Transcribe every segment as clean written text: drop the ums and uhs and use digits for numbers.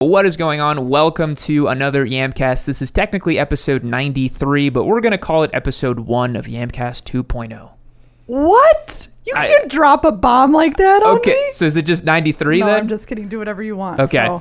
What is going on? Welcome to another Yamcast. This is technically episode 93, but we're going to call it episode 1 of Yamcast 2.0. What? You can't drop a bomb like that on me? Okay, so is it just 93 no, then? I'm just kidding. Do whatever you want. Okay. So.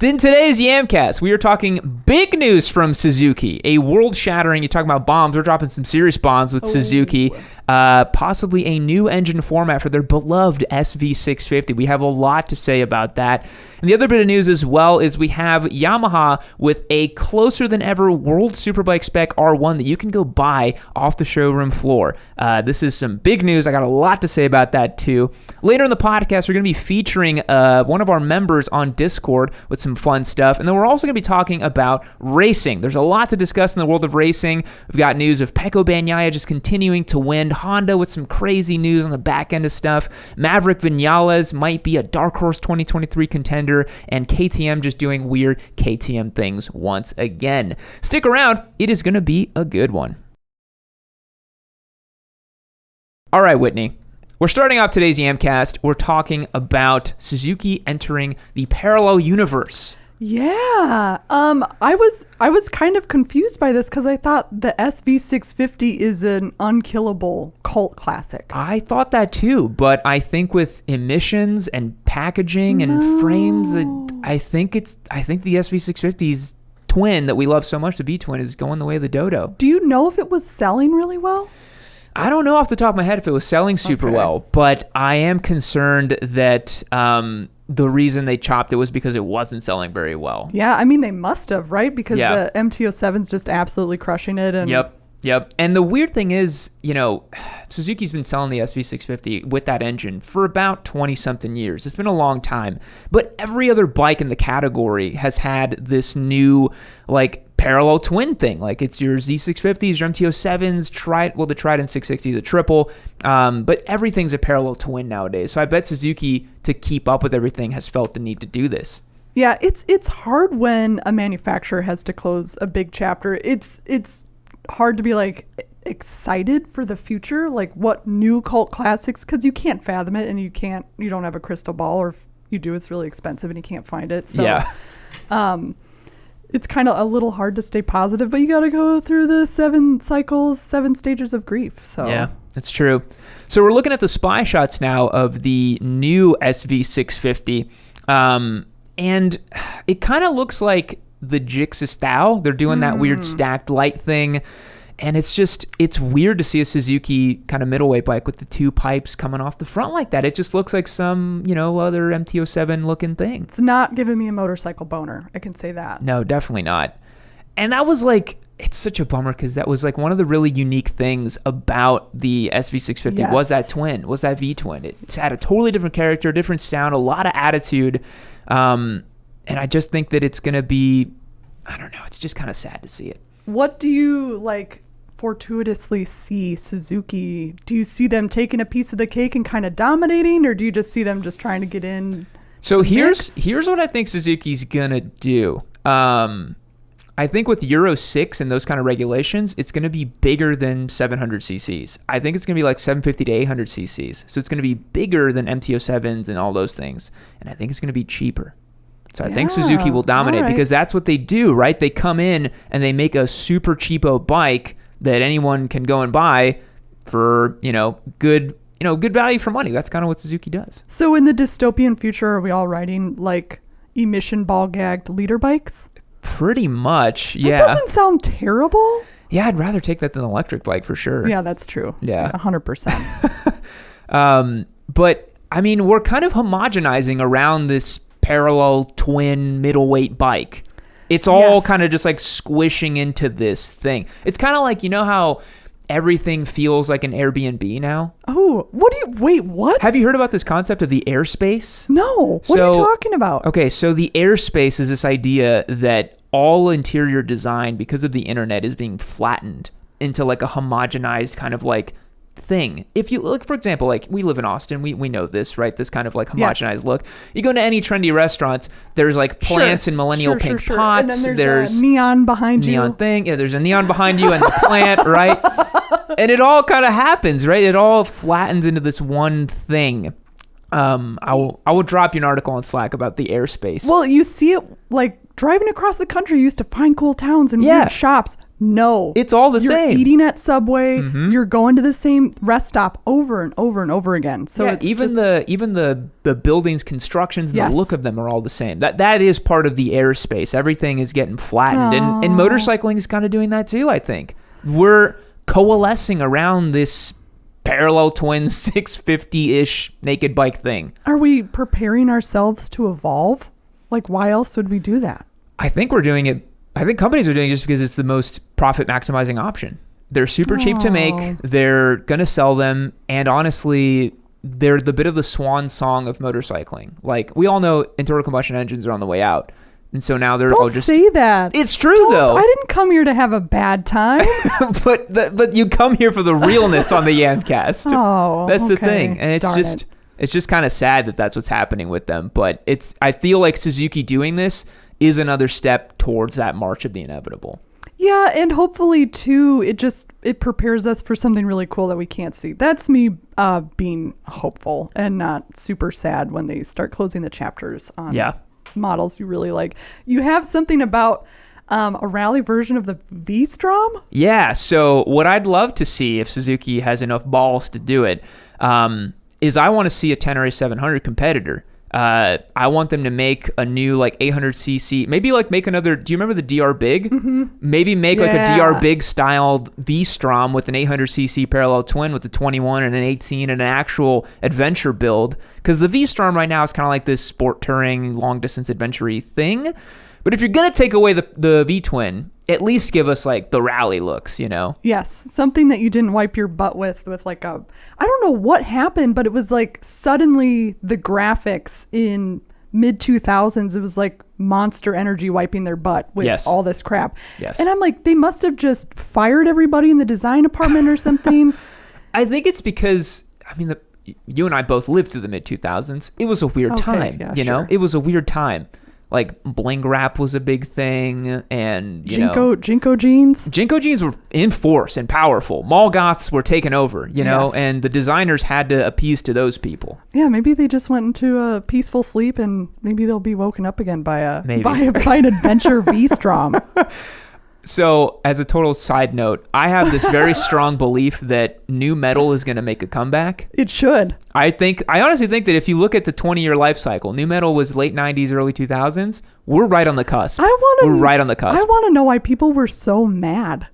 In today's Yamcast, we are talking big news from Suzuki, a world-shattering, you're talking about bombs, we're dropping some serious bombs with Suzuki, possibly a new engine format for their beloved SV650. We have a lot to say about that. And the other bit of news as well is we have Yamaha with a closer than ever World Superbike spec R1 that you can go buy off the showroom floor. This is some big news. I got a lot to say about that too. Later in the podcast, we're going to be featuring one of our members on Discord with some fun stuff. And then we're also going to be talking about racing. There's a lot to discuss in the world of racing. We've got news of Pecco Bagnaia just continuing to win. Honda with some crazy news on the back end of stuff. Maverick Vinales might be a Dark Horse 2023 contender. And KTM just doing weird KTM things once again. Stick around. It is going to be a good one. All right, Whitney. We're starting off today's Yamcast. We're talking about Suzuki entering the parallel universe. Yeah. I was kind of confused by this because I thought the SV650 is an unkillable cult classic. I thought that too, but I think with emissions and packaging and frames, I think the SV650's twin that we love so much, the V-twin, is going the way of the Dodo. Do you know if it was selling really well? I don't know off the top of my head if it was selling super well, but I am concerned that the reason they chopped it was because it wasn't selling very well. Yeah, I mean, they must have, right? Because the MT-07's just absolutely crushing it. And Yep. And the weird thing is, Suzuki's been selling the SV650 with that engine for about 20-something years. It's been a long time. But every other bike in the category has had this new, parallel twin thing. It's your Z650s, your MT-07s, the Trident 660 is a triple. But everything's a parallel twin nowadays. So I bet Suzuki, to keep up with everything, has felt the need to do this. Yeah, it's hard when a manufacturer has to close a big chapter. It's hard to be excited for the future, what new cult classics, because you can't fathom it and you don't have a crystal ball, or if you do, it's really expensive and you can't find it. So it's kind of a little hard to stay positive, but you got to go through the 7 stages of grief. So yeah, that's true. So we're looking at the spy shots now of the new SV650, and it kind of looks like the Jixis. They're doing that weird stacked light thing, and it's weird to see a Suzuki kind of middleweight bike with the 2 pipes coming off the front like that. It just looks like some other MT-07 looking thing. It's not giving me a motorcycle boner, I can say that. No, definitely not. And that was it's such a bummer, because that was one of the really unique things about the SV650 was that twin, was that V-twin. It's had a totally different character, different sound, a lot of attitude. And I just think that it's going to be, I don't know, it's just kind of sad to see it. What do you, fortuitously see Suzuki? Do you see them taking a piece of the cake and kind of dominating, or do you just see them just trying to get in? So here's what I think Suzuki's going to do. I think with Euro 6 and those kind of regulations, it's going to be bigger than 700 cc's. I think it's going to be 750 to 800 cc's. So it's going to be bigger than MT-07s and all those things. And I think it's going to be cheaper. So I think Suzuki will dominate because that's what they do, right? They come in and they make a super cheapo bike that anyone can go and buy for, good value for money. That's kind of what Suzuki does. So in the dystopian future, are we all riding emission ball gagged leader bikes? Pretty much, yeah. That doesn't sound terrible. Yeah, I'd rather take that than an electric bike for sure. Yeah, that's true. Yeah. 100%. But I mean, we're kind of homogenizing around this parallel twin middleweight bike. It's all kind of just squishing into this thing. It's kind of how everything feels like an Airbnb now. Oh, what? Have you heard about this concept of the airspace? No. What are you talking about? Okay, so the airspace is this idea that all interior design, because of the internet, is being flattened into a homogenized kind of thing. If you look, for example, we live in Austin, we know this, right? This kind of homogenized look. You go to any trendy restaurants, there's plants in millennial pink pots. And then there's a neon behind you. Neon thing. Yeah, there's a neon behind you and the plant, right? And it all kind of happens, right? It all flattens into this one thing. I will drop you an article on Slack about the airspace. Well, you see it like driving across the country. You used to find cool towns and weird shops. No, it's all the you're same. You're eating at Subway. You're going to the same rest stop over and over and over again. So it's even the buildings, constructions, and the look of them are all the same. That is part of the airspace. Everything is getting flattened, and motorcycling is kind of doing that too. I think we're coalescing around this parallel twin 650-ish naked bike thing. Are we preparing ourselves to evolve? Like, why else would we do that? I think we're doing it. I think companies are doing it just because it's the most profit maximizing option. They're super cheap to make. They're going to sell them. And honestly, they're the bit of the swan song of motorcycling. Like, we all know internal combustion engines are on the way out. And so now they're all just... Don't say that. It's true, though. I didn't come here to have a bad time. but you come here for the realness on the Yamcast. That's the thing. And it's just kind of sad that that's what's happening with them. But I feel like Suzuki doing this is another step towards that march of the inevitable. Yeah, and hopefully too, it prepares us for something really cool that we can't see. That's me being hopeful and not super sad when they start closing the chapters on models you really like. You have something about a rally version of the V-Strom? Yeah, so what I'd love to see if Suzuki has enough balls to do it is I want to see a 10RA 700 competitor. I want them to make a new like 800cc, maybe like make another. Do you remember the DR Big? Maybe make like a DR Big styled V-Strom with an 800cc parallel twin with a 21 and an 18 and an actual adventure build. Because the V-Strom right now is kind of like this sport touring, long distance adventure-y thing. But if you're gonna take away the V-twin, at least give us like the rally looks, you know? Yes, something that you didn't wipe your butt with like I don't know what happened, but it was like suddenly the graphics in mid 2000s, it was like Monster Energy wiping their butt with all this crap. Yes. And I'm like, they must have just fired everybody in the design department or something. I think it's because, you and I both lived through the mid 2000s. It was a weird time, you know? It was a weird time. Like bling wrap was a big thing, and Jinko jeans. Jinko jeans were in force and powerful. Mall goths were taking over, and the designers had to appease to those people. Yeah, maybe they just went into a peaceful sleep, and maybe they'll be woken up again by an adventure V-Strom. So, as a total side note, I have this very strong belief that new metal is going to make a comeback. It should. I honestly think that if you look at the 20-year life cycle, new metal was late 90s, early 2000s. We're right on the cusp. We're right on the cusp. I want to know why people were so mad.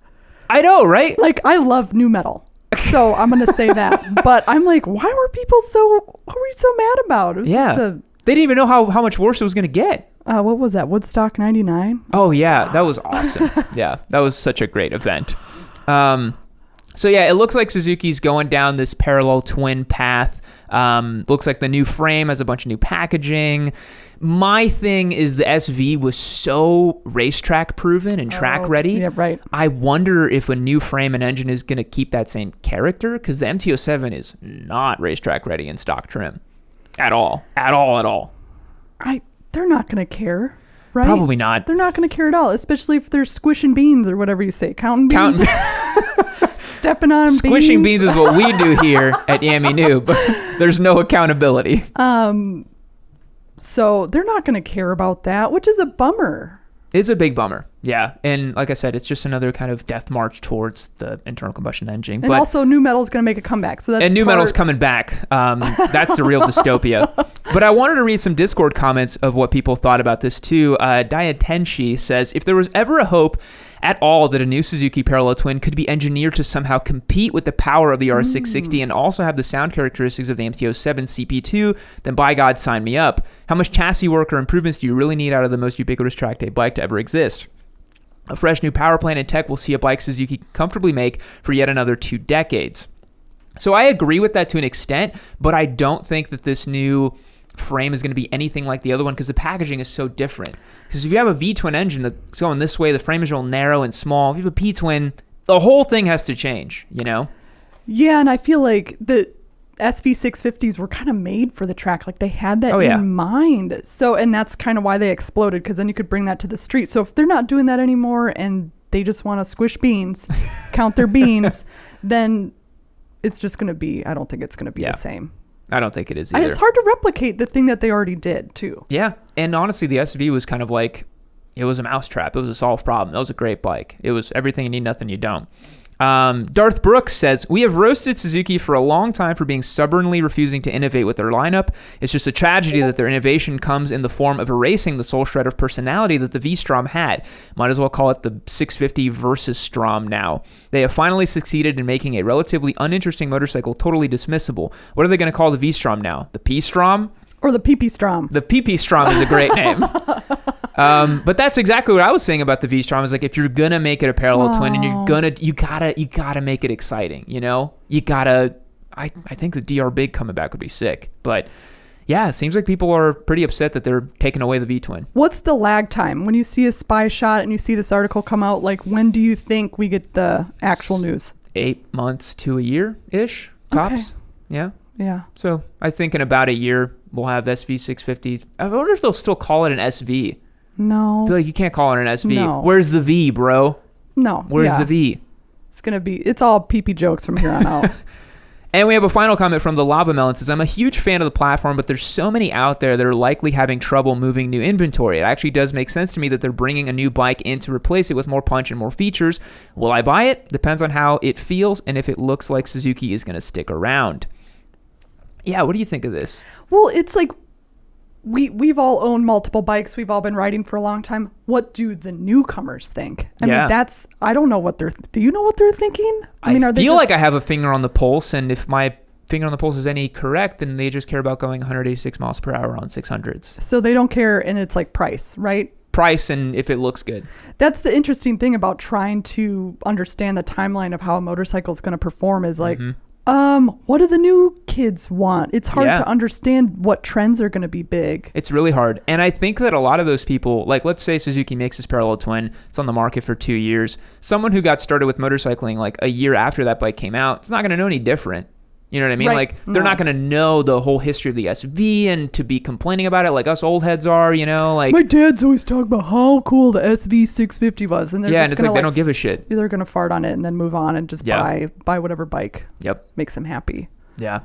I know, right? Like, I love new metal. So, I'm going to say that. But I'm like, what were we so mad about? It was just they didn't even know how much worse it was going to get. What was that? Woodstock 99? Oh, yeah. That was awesome. Yeah, that was such a great event. So, yeah, it looks like Suzuki's going down this parallel twin path. Looks like the new frame has a bunch of new packaging. My thing is the SV was so racetrack proven and track ready. Yeah, right. I wonder if a new frame and engine is going to keep that same character, because the MT-07 is not racetrack ready in stock trim. At all. They're not going to care, right? Probably not. They're not going to care at all, especially if they're squishing beans or whatever you say. Counting beans. Stepping on Squishing beans is what we do here at Yammy Noob. There's no accountability. So they're not going to care about that, which is a bummer. It's a big bummer. Yeah. And like I said, it's just another kind of death march towards the internal combustion engine. And also new metal's going to make a comeback. New metal's coming back. That's the real dystopia. But I wanted to read some Discord comments of what people thought about this too. Diatenshi says, if there was ever a hope at all that a new Suzuki parallel twin could be engineered to somehow compete with the power of the R660 and also have the sound characteristics of the MT-07 CP2, then by God, sign me up. How much chassis work or improvements do you really need out of the most ubiquitous track day bike to ever exist? A fresh new power plant and tech will see a bike Suzuki can comfortably make for yet another 2 decades. So I agree with that to an extent, but I don't think that this new frame is going to be anything like the other one because the packaging is so different. Because if you have a V-twin engine that's going this way, the frame is real narrow and small. If you have a P-twin, the whole thing has to change, you know? Yeah, and I feel like the SV650s were kind of made for the track. Like they had that in mind. So, and that's kind of why they exploded, because then you could bring that to the street. So if they're not doing that anymore and they just want to squish beans, count their beans, then it's just going to be, I don't think it's going to be the same. I don't think it is And either. it's hard to replicate the thing that they already did, too. Yeah. And honestly, the SV was kind of like, it was a mousetrap. It was a solved problem. That was a great bike. It was everything you need, nothing you don't. Darth Brooks says, we have roasted Suzuki for a long time for being stubbornly refusing to innovate with their lineup. It's just a tragedy that their innovation comes in the form of erasing the soul shred of personality that the V-Strom had. Might as well call it the 650 versus Strom now. They have finally succeeded in making a relatively uninteresting motorcycle totally dismissible. What are they going to call the V-Strom now? The P-Strom? Or the PP Strom. The PP Strom is a great name. But that's exactly what I was saying about the V-Strom. Is like, if you're gonna make it a parallel twin, and you gotta make it exciting. You know, you gotta. I think the DR Big coming back would be sick. But yeah, it seems like people are pretty upset that they're taking away the V-twin. What's the lag time when you see a spy shot and you see this article come out? Like, when do you think we get the actual news? 8 months to a year ish tops. Okay. Yeah. Yeah. So I think in about a year we'll have SV650s. I wonder if they'll still call it an SV. No. I feel like you can't call it an SV. No. Where's the V, bro? No. Where's the V? It's all PP jokes from here on out. And we have a final comment from the Lava Melon. It says, I'm a huge fan of the platform, but there's so many out there that are likely having trouble moving new inventory. It actually does make sense to me that they're bringing a new bike in to replace it with more punch and more features. Will I buy it? Depends on how it feels and if it looks like Suzuki is going to stick around. Yeah, what do you think of this? Well, it's like we've all owned multiple bikes. We've all been riding for a long time. What do the newcomers think? I mean, I don't know what do you know what they're thinking? I feel like I have a finger on the pulse, and if my finger on the pulse is any correct, then they just care about going 186 miles per hour on 600s. So they don't care, and it's like price, right? Price and if it looks good. That's the interesting thing about trying to understand the timeline of how a motorcycle is going to perform is like, what do the new kids want? It's hard to understand what trends are going to be big. It's really hard. And I think that a lot of those people, like let's say Suzuki makes this parallel twin, it's on the market for 2 years. Someone who got started with motorcycling like a year after that bike came out, it's not going to know any different. You know what I mean? Right. Like they're not going to know the whole history of the SV and to be complaining about it like us old heads are, you know, like my dad's always talking about how cool the SV650 was. And they're and it's like they don't give a shit. They're going to fart on it and then move on and just buy whatever bike makes them happy. Yeah.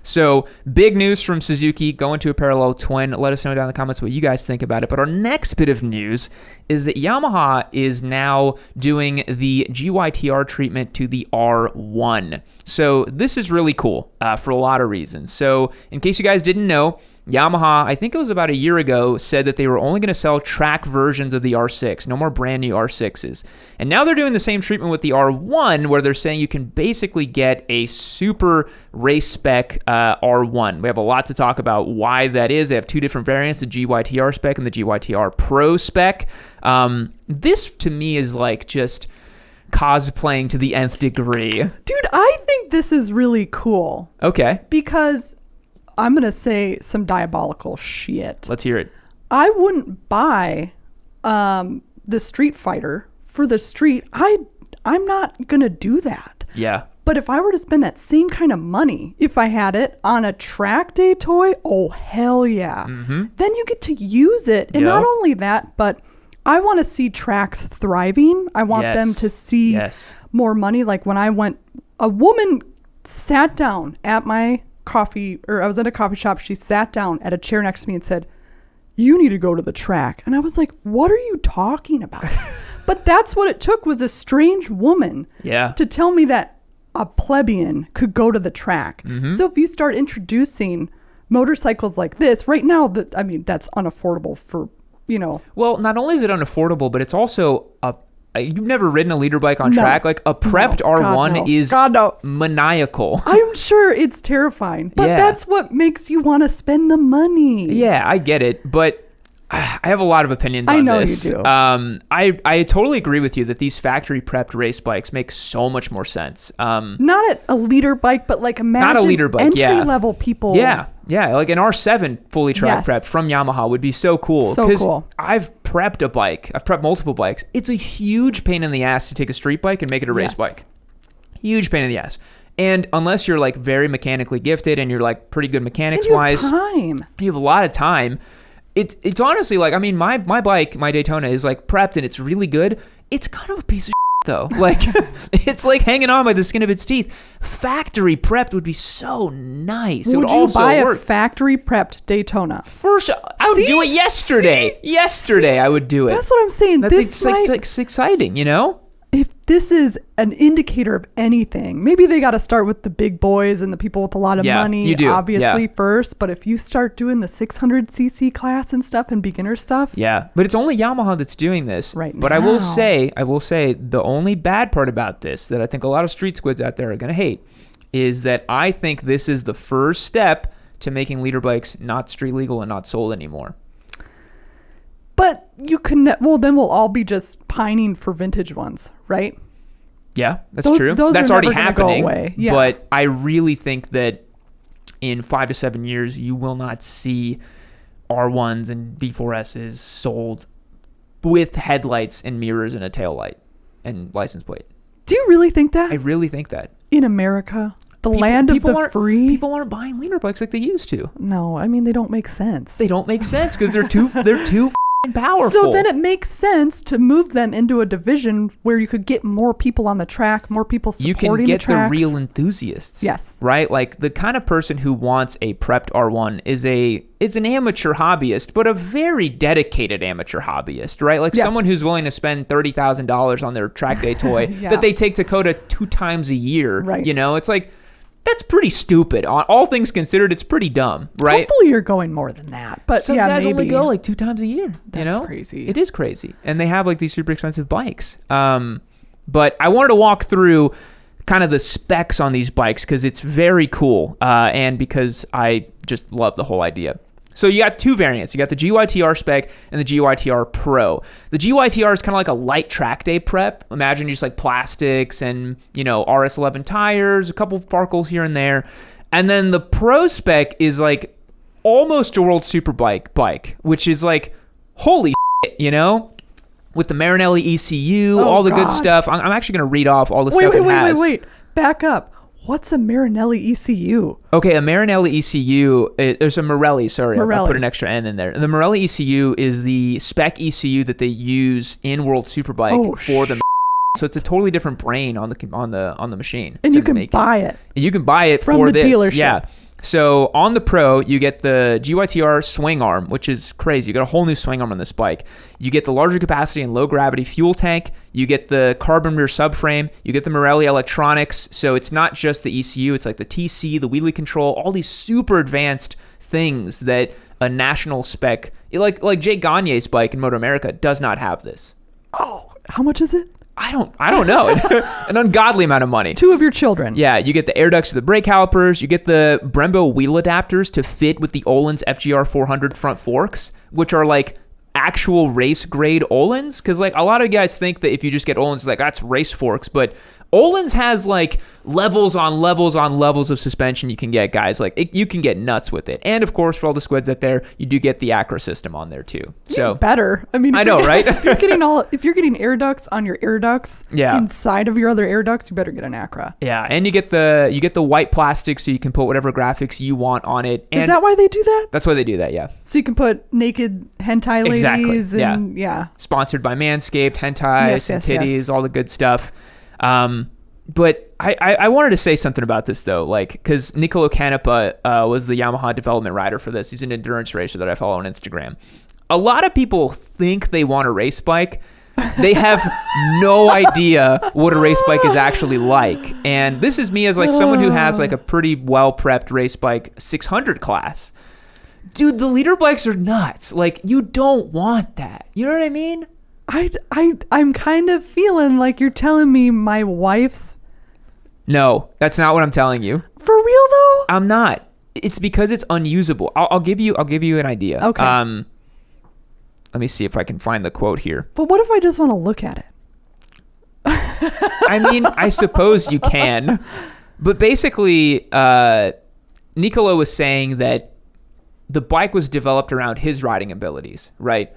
So big news from Suzuki going to a parallel twin. Let us know down in the comments what you guys think about it. But our next bit of news is that Yamaha is now doing the GYTR treatment to the R1. So this is really cool for a lot of reasons. So in case you guys didn't know, Yamaha, I think it was about a year ago, said that they were only going to sell track versions of the R6, no more brand new R6s. And now they're doing the same treatment with the R1, where they're saying you can basically get a super race spec R1. We have a lot to talk about why that is. They have two different variants, the GYTR spec and the GYTR Pro spec. This, to me, is like just cosplaying to the nth degree. Dude, I think this is really cool. Okay. Because I'm going to say some diabolical shit. Let's hear it. I wouldn't buy the Street Fighter for the street. I'm not going to do that. Yeah. But if I were to spend that same kind of money, if I had it on a track day toy, oh, hell yeah. Mm-hmm. Then you get to use it. And not only that, but I want to see tracks thriving. I want them to see more money. Like when I went, a woman sat down at my coffee, or I was at a coffee shop. She sat down at a chair next to me and said, "You need to go to the track." And I was like, what are you talking about? But that's what it took, was a strange woman to tell me that a plebeian could go to the track. Mm-hmm. So if you start introducing motorcycles like this right now, that's unaffordable for, you know. Well, not only is it unaffordable, but it's also you've never ridden a leader bike on track. Like a prepped R1 is maniacal. I'm sure it's terrifying, but that's what makes you want to spend the money. Yeah, I get it, but I have a lot of opinions on this. I know you do. I totally agree with you that these factory prepped race bikes make so much more sense. Not a leader bike, but like imagine not a leader bike, entry level people. Yeah, like an R7 fully track prepped from Yamaha would be so cool. So cool. I've prepped a bike. I've prepped multiple bikes. It's a huge pain in the ass to take a street bike and make it a race bike. Huge pain in the ass. And unless you're like very mechanically gifted and you're like pretty good mechanics wise, you have a lot of time. It's honestly like, I mean, my bike, my Daytona is like prepped and it's really good. It's kind of a piece of shit though. Like, it's like hanging on by the skin of its teeth. Factory prepped would be so nice. It would Would you also buy work. a factory prepped Daytona? First, I would do it yesterday. Yesterday, I would do it. That's what I'm saying. That's it's exciting, you know? If this is an indicator of anything, maybe they got to start with the big boys and the people with a lot of money, you do. obviously, first. But if you start doing the 600cc class and stuff and beginner stuff. Yeah, but it's only Yamaha that's doing this. Right But now. I will say, the only bad part about this that I think a lot of street squids out there are going to hate is that I think this is the first step to making leader bikes not street legal and not sold anymore. But you can, then we'll all be just pining for vintage ones, right? Yeah, that's Those- true. those That's are already never gonna go happening. away. Yeah. But I really think that in 5 to 7 years, you will not see R1s and V4Ss sold with headlights and mirrors and a tail light and license plate. Do you really think that? I really think that. In America? The land of the aren't- free? People aren't buying leader bikes like they used to. No, I mean, they don't make sense. They don't make sense because they're too f***ing powerful. So then it makes sense to move them into a division where you could get more people on the track, more people you supporting can get the tracks. real enthusiasts. Yes. Right? Like the kind of person who wants a prepped R1 is an amateur hobbyist, but a very dedicated amateur hobbyist, right? Like Yes. someone who's willing to spend $30,000 on their track day toy Yeah. that they take to COTA 2 times a year. Right. You know, it's like, that's pretty stupid. All things considered, it's pretty dumb, right? Hopefully you're going more than that. But Some yeah, guys maybe. only go like 2 times a year. That's you know, crazy. It is crazy, and they have like these super expensive bikes. But I wanted to walk through kind of the specs on these bikes because it's very cool, and because I just love the whole idea. So you got 2 variants. You got the GYTR spec and the GYTR Pro. The GYTR is kind of like a light track day prep. Imagine just like plastics and, you know, RS11 tires, a couple Farkles here and there. And then the Pro spec is like almost a World Superbike bike, which is like, holy shit, you know? With the Marinelli ECU, all the good God. stuff. I'm actually going to read off all the stuff it has. Wait. Back up. What's a Marinelli ECU? Okay, a Marinelli ECU, there's a Morelli, sorry, I'll put an extra N in there. The Morelli ECU is the spec ECU that they use in World Superbike for the so it's a totally different brain on the machine. And you can buy it. You can buy it from for the this. dealership. Yeah. So on the Pro, you get the GYTR swing arm, which is crazy. You got a whole new swing arm on this bike. You get the larger capacity and low gravity fuel tank. You get the carbon rear subframe. You get the Morelli electronics. So it's not just the ECU. It's like the TC, the wheelie control, all these super advanced things that a national spec, like Jake Gagne's bike in Moto America, does not have this. Oh, how much is it? I don't know. An ungodly amount of money. 2 of your children. Yeah, you get the air ducts to the brake calipers. You get the Brembo wheel adapters to fit with the Öhlins FGR 400 front forks, which are like actual race grade Öhlins. Because like a lot of guys think that if you just get Öhlins, like that's race forks, but Öhlins has like levels on levels on levels of suspension you can get, guys. Like you can get nuts with it. And of course, for all the squids out there, you do get the Acra system on there too. So better. I mean, I know, right? if you're getting air ducts on your air ducts inside of your other air ducts, you better get an Acra. Yeah, and you get the white plastic so you can put whatever graphics you want on it. And is that why they do that? That's why they do that, yeah. So you can put naked hentai ladies and yeah. Sponsored by Manscaped, hentai, Yes, and yes, titties, yes. all the good stuff. But I wanted to say something about this though, like because Nicolo Canepa was the Yamaha development rider for this. He's an endurance racer that I follow on Instagram. A lot of people think they want a race bike. They have no idea what a race bike is actually like. And this is me as like someone who has like a pretty well prepped race bike 600 class. Dude, the leader bikes are nuts. Like you don't want that. You know what I mean? I'm kind of feeling like you're telling me my wife's. No, that's not what I'm telling you. For real though? I'm not. It's because it's unusable. I'll give you an idea. Okay. Let me see if I can find the quote here. But what if I just want to look at it? I mean, I suppose you can. But basically, Nicolo was saying that the bike was developed around his riding abilities, right?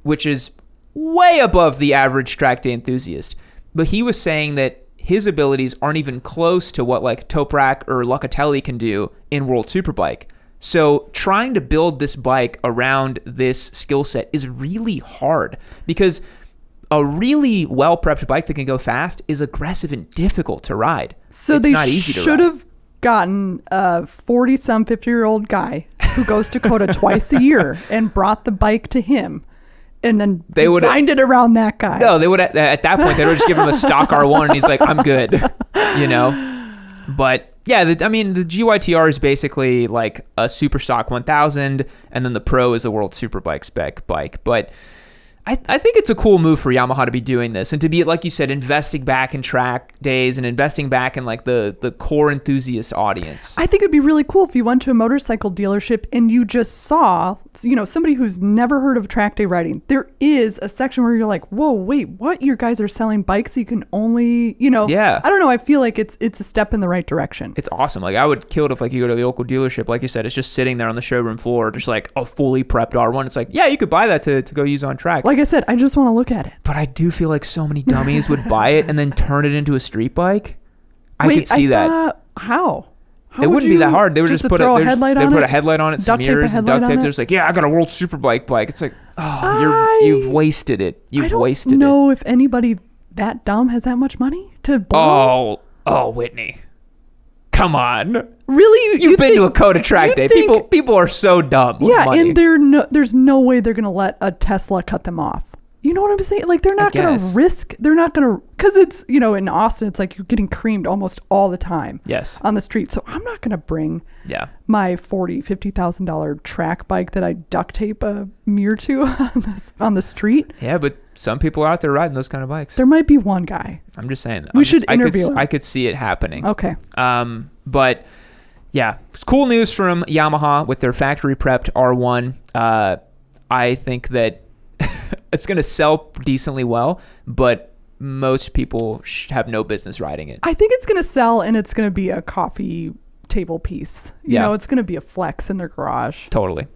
Which is way above the average track day enthusiast. But he was saying that his abilities aren't even close to what like Toprak or Locatelli can do in World Superbike. So trying to build this bike around this skill set is really hard because a really well-prepped bike that can go fast is aggressive and difficult to ride. So it's they not easy to should ride. have gotten a 40-some, 50-year-old guy who goes to Dakota twice a year and brought the bike to him. And then designed it around that guy. No, they would at that point they would just give him a stock R1 and he's like, I'm good, you know. But yeah, the GYTR is basically like a super stock 1000, and then the Pro is a World Superbike spec bike. But I think it's a cool move for Yamaha to be doing this and to be, like you said, investing back in track days and investing back in like the core enthusiast audience. I think it'd be really cool if you went to a motorcycle dealership and you just saw, somebody who's never heard of track day riding. There is a section where you're like, whoa, wait, what? You guys are selling bikes you can only, Yeah. I don't know. I feel like it's a step in the right direction. It's awesome. Like, I would kill it if like you go to the local dealership, like you said, it's just sitting there on the showroom floor, just like a fully prepped R1. It's like, yeah, you could buy that to go use on track. Like I said, I just want to look at it. But I do feel like so many dummies would buy it and then turn it into a street bike. I could see that. How? It wouldn't be that hard. They would just put a headlight on it. They put a headlight on it, some mirrors, and duct tape. They're just like, yeah, I got a World Superbike bike. It's like, you've wasted it. You've wasted it. I don't know if anybody that dumb has that much money to blow. Oh, Whitney. Come on. Really? You've been to a Coda track day. People are so dumb with money. And there's no way they're going to let a Tesla cut them off. You know what I'm saying? Like, they're not going to because it's, in Austin, it's like you're getting creamed almost all the time. Yes. On the street. So I'm not going to bring my $50,000 track bike that I duct tape a mirror to on the street. Yeah, but some people are out there riding those kind of bikes. There might be one guy. I'm just saying. We should interview him. I could see it happening. Okay. But yeah, it's cool news from Yamaha with their factory prepped R1. I think that it's going to sell decently well, but most people have no business riding it. I think it's going to sell, and it's going to be a coffee table piece. You know, it's going to be a flex in their garage. Totally.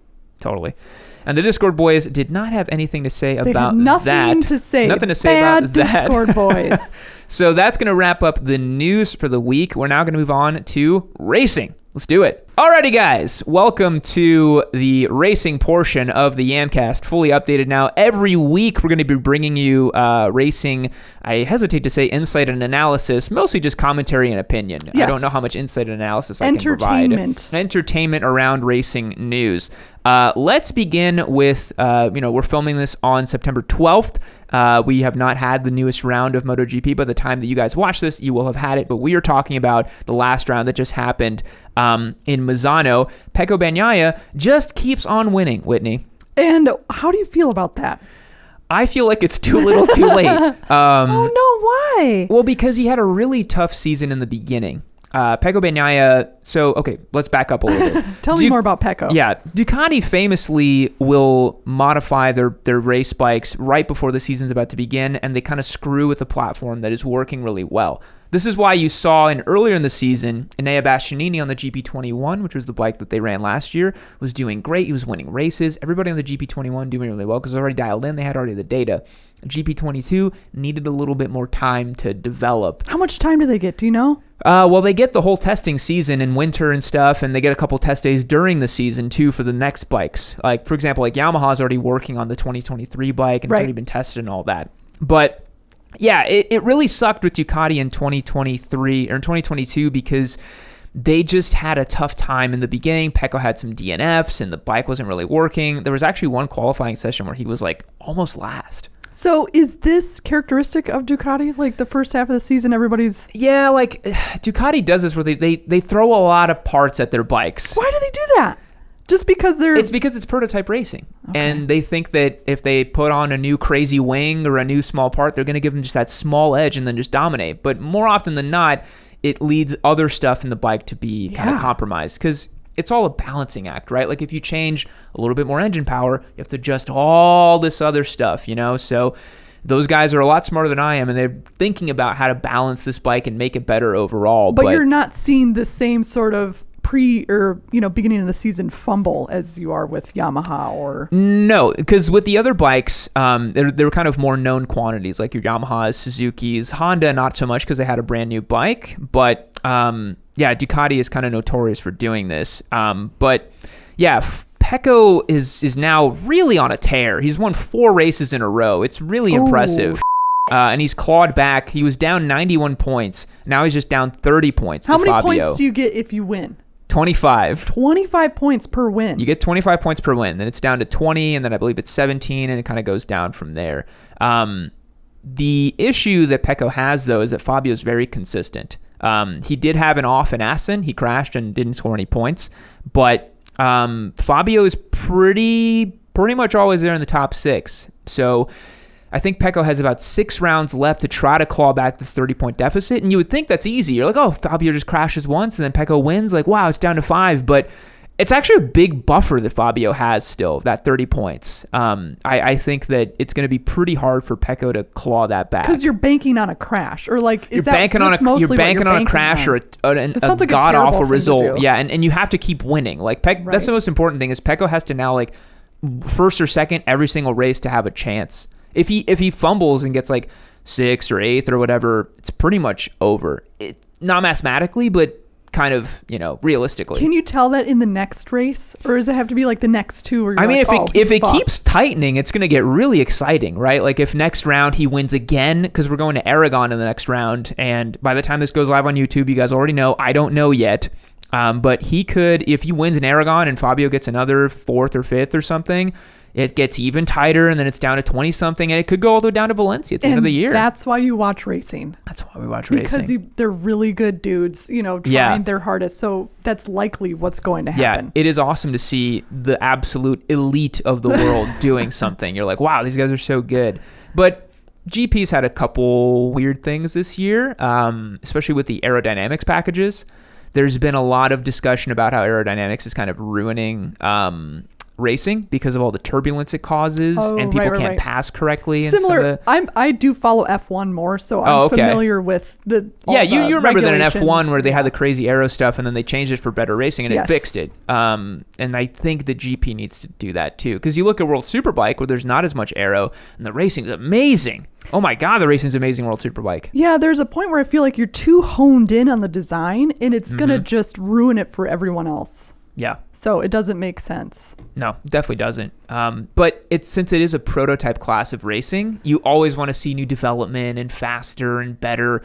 And the Discord boys did not have anything to say about that. Nothing to say about that. Discord boys. So that's going to wrap up the news for the week. We're now going to move on to racing. Let's do it. Alrighty, guys. Welcome to the racing portion of the Yamcast, fully updated now. Every week, we're going to be bringing you racing, I hesitate to say insight and analysis, mostly just commentary and opinion. Yes. I don't know how much insight and analysis I can provide. Entertainment around racing news. Let's begin with, we're filming this on September 12th. We have not had the newest round of MotoGP. By the time that you guys watch this, you will have had it. But we are talking about the last round that just happened in Misano. Pecco Bagnaia just keeps on winning, Whitney. And how do you feel about that? I feel like it's too little too late. Oh, no, why? Well, because he had a really tough season in the beginning. Pecco Bagnaia, so, okay, let's back up a little bit. Tell me more about Pecco. Yeah, Ducati famously will modify their race bikes right before the season's about to begin, and they kind of screw with the platform that is working really well. This is why you saw earlier in the season, Enea Bastianini on the GP21, which was the bike that they ran last year, was doing great. He was winning races. Everybody on the GP21 doing really well because it was already dialed in. They had already the data. GP22 needed a little bit more time to develop. How much time do they get? Do you know? Well, they get the whole testing season in winter and stuff, and they get a couple test days during the season, too, for the next bikes. Like, for example, Yamaha's already working on the 2023 bike, and it's already been tested and all that. But yeah, it really sucked with Ducati in 2023 or in 2022 because they just had a tough time in the beginning. Pecco had some DNFs and the bike wasn't really working. There was actually one qualifying session where he was almost last. So is this characteristic of Ducati? Like the first half of the season, everybody's... Yeah, Ducati does this where they throw a lot of parts at their bikes. Why do they do that? Just because they're... It's because it's prototype racing. Okay. And they think that if they put on a new crazy wing or a new small part, they're going to give them just that small edge and then just dominate. But more often than not, it leads other stuff in the bike to be kind of compromised. Because it's all a balancing act, right? Like if you change a little bit more engine power, you have to adjust all this other stuff, So those guys are a lot smarter than I am, and they're thinking about how to balance this bike and make it better overall. But you're not seeing the same sort of beginning of the season fumble as you are with Yamaha or... No, because with the other bikes, they're kind of more known quantities, like your Yamahas, Suzuki's, Honda, not so much because they had a brand new bike, but Ducati is kind of notorious for doing this. But yeah, Pecco is now really on a tear. He's won 4 races in a row. It's really impressive. And he's clawed back. He was down 91 points. Now he's just down 30 points. How many Fabio. points do you get if you win? 25. 25 points per win. You get 25 points per win. Then it's down to 20, and then I believe it's 17, and it kind of goes down from there. The issue that Pecco has, though, is that Fabio's very consistent. He did have an off in Assen. He crashed and didn't score any points. But Fabio is pretty much always there in the top 6. So I think Pecco has about 6 rounds left to try to claw back this 30-point deficit. And you would think that's easy. You're like, oh, Fabio just crashes once and then Pecco wins. Like, wow, it's down to 5. But it's actually a big buffer that Fabio has still, that 30 points. I think that it's going to be pretty hard for Pecco to claw that back. Because you're banking on a crash. Or like, you're banking on a crash or a god-awful result. Yeah, and you have to keep winning. Like That's the most important thing is Pecco has to now, like, first or second every single race to have a chance. If he fumbles and gets like 6th or 8th or whatever, it's pretty much over. Not mathematically, but kind of, realistically. Can you tell that in the next race, or does it have to be like the next 2? Where you're if it keeps tightening, it's going to get really exciting, right? Like if next round he wins again, because we're going to Aragon in the next round, and by the time this goes live on YouTube, you guys already know. I don't know yet, but he could, if he wins in Aragon and Fabio gets another 4th or 5th or something. It gets even tighter, and then it's down to 20-something, and it could go all the way down to Valencia at the end of the year. That's why you watch racing. That's why we watch racing. Because they're really good dudes, trying their hardest. So that's likely what's going to happen. Yeah, it is awesome to see the absolute elite of the world doing something. You're like, wow, these guys are so good. But GP's had a couple weird things this year, especially with the aerodynamics packages. There's been a lot of discussion about how aerodynamics is kind of ruining racing because of all the turbulence it causes, and people can't pass correctly. Similar, I do follow F1 more, so I'm familiar with the you remember that in F1 where they had the crazy aero stuff, and then they changed it for better racing, and it fixed it. And I think the GP needs to do that too, because you look at World Superbike where there's not as much aero, and the racing's amazing. Oh my God, the racing's amazing, World Superbike. Yeah, there's a point where I feel like you're too honed in on the design, and it's gonna just ruin it for everyone else. Yeah. So it doesn't make sense. No, it definitely doesn't. But since it is a prototype class of racing, you always want to see new development and faster and better.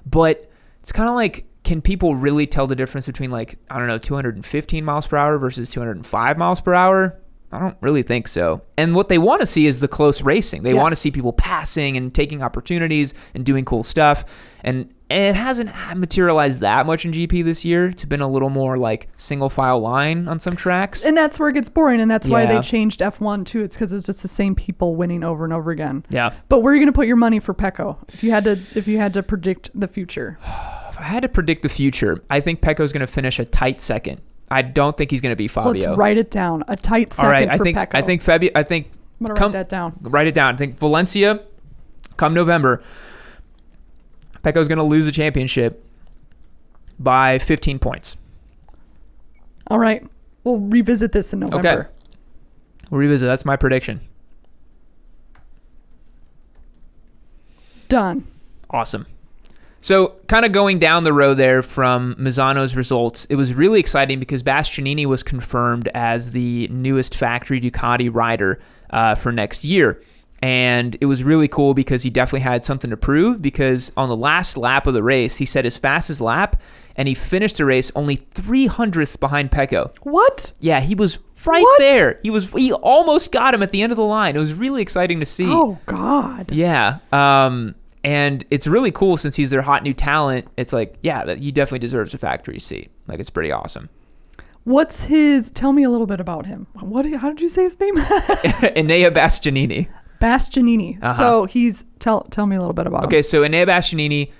But it's kind of like, can people really tell the difference between 215 miles per hour versus 205 miles per hour? I don't really think so. And what they want to see is the close racing. They want to see people passing and taking opportunities and doing cool stuff. And it hasn't materialized that much in GP this year. It's been a little more like single file line on some tracks. And that's where it gets boring. And that's why they changed F1 too. It's because it's just the same people winning over and over again. Yeah. But where are you going to put your money for Pecco if you had to predict the future? If I had to predict the future, I think Pecco's going to finish a tight second. I don't think he's going to be Fabio. Let's write it down. A tight second for Pecco. I think Fabio. I'm going to write that down. Write it down. I think Valencia, come November, Pecco's going to lose the championship by 15 points. All right. We'll revisit this in November. Okay. We'll revisit. That's my prediction. Done. Awesome. So kind of going down the road there from Misano's results, it was really exciting because Bastianini was confirmed as the newest factory Ducati rider for next year. And it was really cool because he definitely had something to prove, because on the last lap of the race, he set his fastest lap and he finished the race only 300th behind Pecco. What? Yeah, he was right there. He almost got him at the end of the line. It was really exciting to see. Oh, God. Yeah. And it's really cool since he's their hot new talent. It's like, yeah, that he definitely deserves a factory seat. Like, it's pretty awesome. What's his? Tell me a little bit about him. How did you say his name? Enea Bastianini. Bastianini. Uh-huh. So he's tell me a little bit about him. Okay, so Enea Bastianini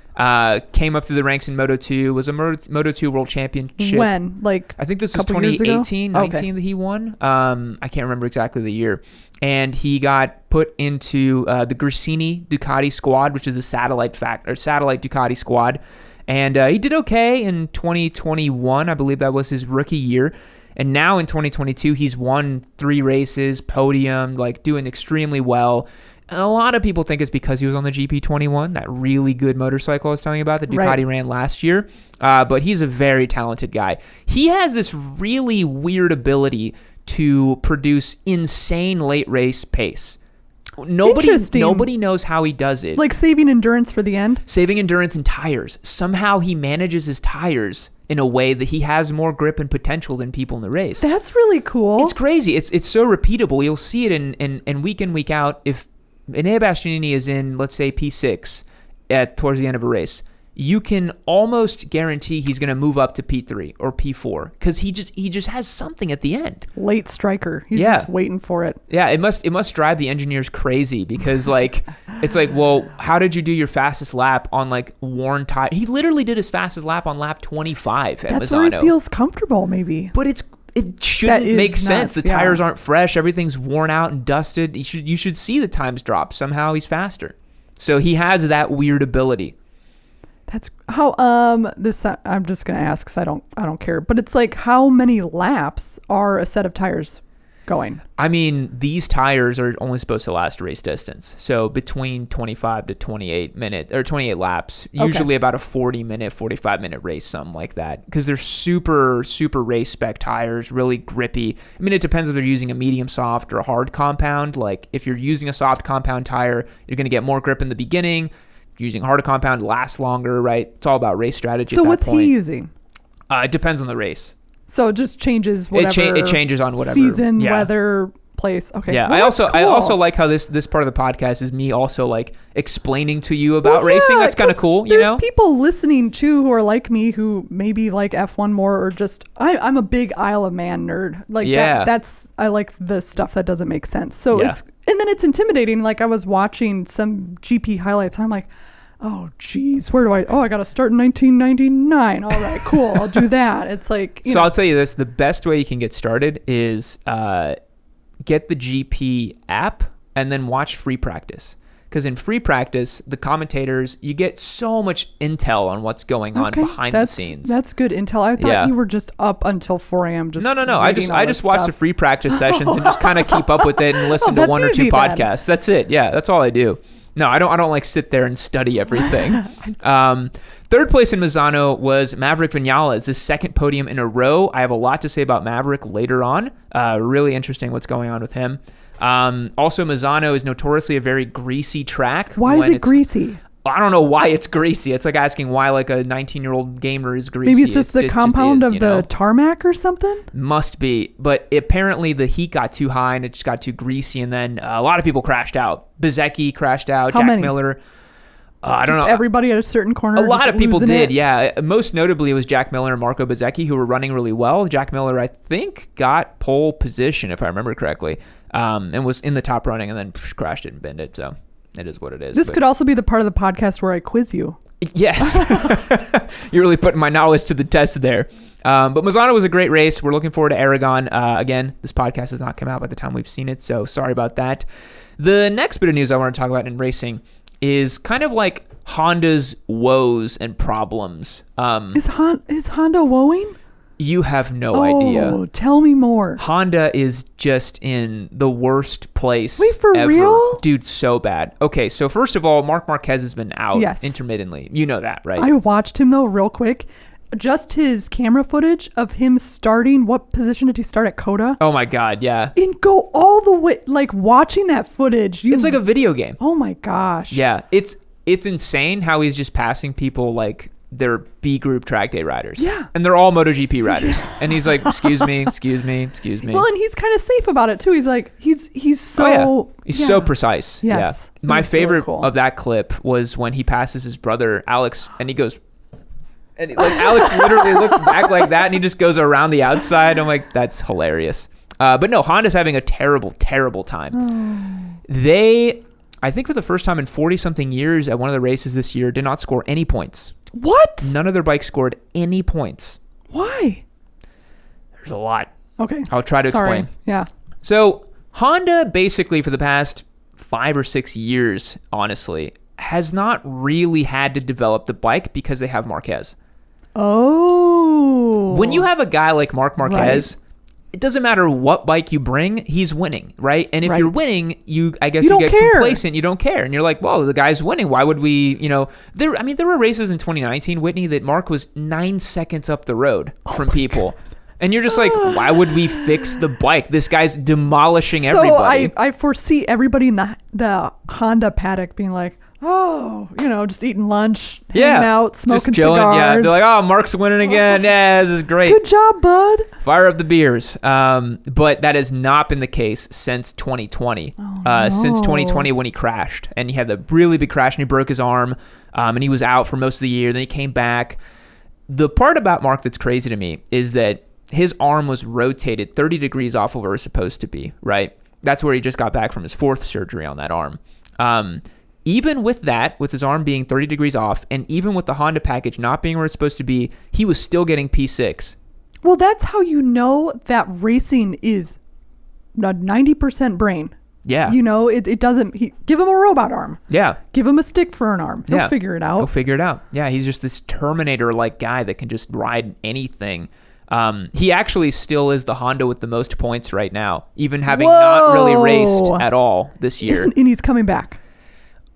came up through the ranks in Moto2, was a Moto2 World Championship. When? I think this was 2018, 19 that he won. I can't remember exactly the year. And he got put into the Gresini Ducati squad, which is a satellite Ducati squad. And he did okay in 2021. I believe that was his rookie year. And now in 2022, he's won 3 races, podium, doing extremely well. And a lot of people think it's because he was on the GP21, that really good motorcycle I was telling you about that Ducati ran last year. But he's a very talented guy. He has this really weird ability to produce insane late race pace. nobody knows how he does it. Like saving endurance for the end. Saving endurance and tires. Somehow he manages his tires in a way that he has more grip and potential than people in the race. That's really cool. It's crazy. It's so repeatable. You'll see it in week out. If Enea Bastianini is in, let's say, P6 towards the end of a race, you can almost guarantee he's going to move up to P3 or P4 because he just has something at the end. Late striker. He's just waiting for it. Yeah, it must drive the engineers crazy because like it's like, well, how did you do your fastest lap on like worn tire? He literally did his fastest lap on lap 25 at That's Misano. where he feels comfortable, maybe. But it shouldn't make sense. Nuts, The tires aren't fresh. Everything's worn out and dusted. You should see the times drop. Somehow he's faster. So he has that weird ability. That's how this I'm just gonna ask because I don't care, but it's like how many laps are a set of tires going? I mean, these tires are only supposed to last race distance, so between 25 to 28 minutes or 28 laps, usually about a 40-minute, 45-minute race, something like that, because they're super race spec tires, really grippy. I mean, it depends if they're using a medium soft or a hard compound. Like if you're using a soft compound tire, you're gonna get more grip in the beginning. Using harder compound lasts longer, right? It's all about race strategy. So what's he using? It depends on the race. So it just changes whatever. It changes on whatever season, weather, place. Okay. Yeah. Well, I also like how this part of the podcast is me also like explaining to you about racing. That's kind of cool. You know, there's people listening too who are like me who maybe like F1 more or just I'm a big Isle of Man nerd. Like that's I like the stuff that doesn't make sense. So and then it's intimidating. Like I was watching some GP highlights and I'm like, oh geez, where do I got to start in 1999. All right, cool. I'll do that. It's like, so I'll tell you this, the best way you can get started is get the GP app and then watch free practice. Because in free practice, the commentators, you get so much intel on what's going on behind the scenes. That's good intel. I thought you were just up until 4 a.m. just No. I just watch the free practice sessions and just kind of keep up with it and listen to one or two podcasts. That's it. Yeah, that's all I do. No, I don't like sit there and study everything. Third place in Misano was Maverick Vinales, his second podium in a row. I have a lot to say about Maverick later on. Really interesting what's going on with him. Also, Misano is notoriously a very greasy track. Why is it greasy? I don't know why it's greasy. It's like asking why like a 19-year-old gamer is greasy. Maybe it's just the compound of the tarmac or something? Must be. But apparently the heat got too high and it just got too greasy. And then a lot of people crashed out. Bezecchi crashed out. How Jack many? Miller. I don't know. Everybody at a certain corner. A lot of people did, yeah. Most notably, it was Jack Miller and Marco Bezecchi who were running really well. Jack Miller, I think, got pole position, if I remember correctly, and was in the top running and then crashed it and binned it. So it is what it is. This could also be the part of the podcast where I quiz you. Yes. You're really putting my knowledge to the test there. But Misano was a great race. We're looking forward to Aragon. Again, this podcast has not come out by the time we've seen it, so sorry about that. The next bit of news I want to talk about in racing is kind of like Honda's woes and problems. Is Honda woeing? You have no idea. Oh, tell me more. Honda is just in the worst place. Wait, for ever. real? Dude, so bad. Okay, so first of all, Marc Marquez has been out intermittently. You know that, right? I watched him though real quick. Just his camera footage of him starting. What position did he start at Coda? Oh my God, yeah. And go all the way, like watching that footage. It's like a video game. Oh my gosh. Yeah, it's insane how he's just passing people like they're B group track day riders. Yeah. And they're all MotoGP riders. And he's like, excuse me. Well, and he's kind of safe about it too. He's like, he's so... He's so precise. Yes. Yeah. My favorite of that clip was when he passes his brother, Alex, and he goes... And like Alex literally looked back like that and he just goes around the outside. I'm like, that's hilarious. But no, Honda's having a terrible, terrible time. They, I think for the first time in 40-something years at one of the races this year, did not score any points. What? None of their bikes scored any points. Why? There's a lot. Okay. I'll try to explain. Yeah. So Honda basically for the past 5 or 6 years, honestly, has not really had to develop the bike because they have Marquez. Oh. When you have a guy like Marc Marquez, it doesn't matter what bike you bring, he's winning, right? And if you're winning, I guess you get complacent, you don't care. And you're like, well, the guy's winning. Why would we, there were races in 2019, Whitney, that Marc was 9 seconds up the road from people. And you're just like, why would we fix the bike? This guy's demolishing everybody. So I foresee everybody in the Honda paddock being like, oh, just eating lunch, hanging out, smoking just chilling. cigars. Yeah, they're like, oh, Mark's winning again. Yeah, this is great. Good job, bud. Fire up the beers. But that has not been the case since 2020. Since 2020 when he crashed. And he had the really big crash and he broke his arm. And he was out for most of the year. Then he came back. The part about Mark that's crazy to me is that his arm was rotated 30 degrees off of where it was supposed to be, right? That's where he just got back from his 4th surgery on that arm. Even with that, with his arm being 30 degrees off, and even with the Honda package not being where it's supposed to be, he was still getting P6. Well, that's how you know that racing is a 90% brain. Yeah. It doesn't... give him a robot arm. Yeah. Give him a stick for an arm. He'll figure it out. He'll figure it out. Yeah, he's just this Terminator-like guy that can just ride anything. He actually still is the Honda with the most points right now, even having not really raced at all this year. And he's coming back.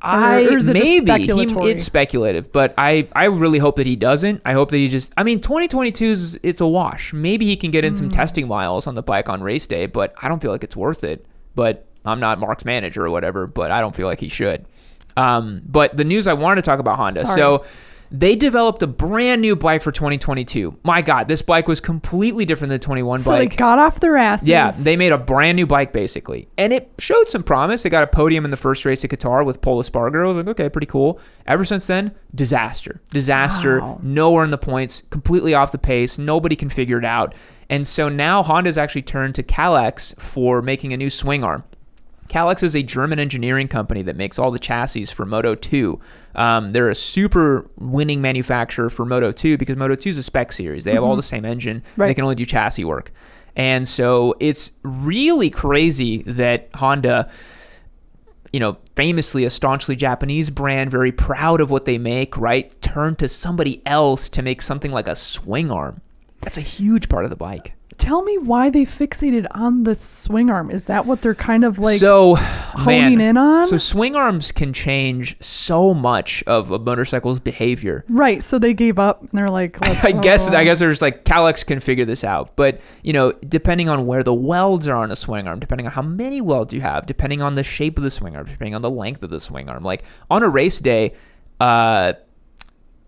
Or is it maybe speculatory? It's speculative, but I really hope that he doesn't. I hope that he just. 2022 it's a wash. Maybe he can get in some testing miles on the bike on race day, but I don't feel like it's worth it. But I'm not Mark's manager or whatever, but I don't feel like he should. But the news I wanted to talk about Honda. Sorry. So they developed a brand new bike for 2022. My God, this bike was completely different than the 21 So bike. they got off their asses. Yeah, they made a brand new bike basically. And it showed some promise. They got a podium in the first race at Qatar with Pol Espargaro. I was like, okay, pretty cool. Ever since then, disaster. Wow. Nowhere in the points, completely off the pace. Nobody can figure it out. And so now Honda's actually turned to Kalex for making a new swing arm. Kalex is a German engineering company that makes all the chassis for Moto 2. They're a super winning manufacturer for Moto 2 because Moto 2 is a spec series. They have all the same engine. Right. They can only do chassis work. And so it's really crazy that Honda, famously a staunchly Japanese brand, very proud of what they make, right? Turned to somebody else to make something like a swing arm. That's a huge part of the bike. Tell me why they fixated on the swing arm. Is that what they're kind of like honing in on? So swing arms can change so much of a motorcycle's behavior. Right. So they gave up and they're like, I guess they're just like, Kalex can figure this out. But, depending on where the welds are on a swing arm, depending on how many welds you have, depending on the shape of the swing arm, depending on the length of the swing arm, like on a race day,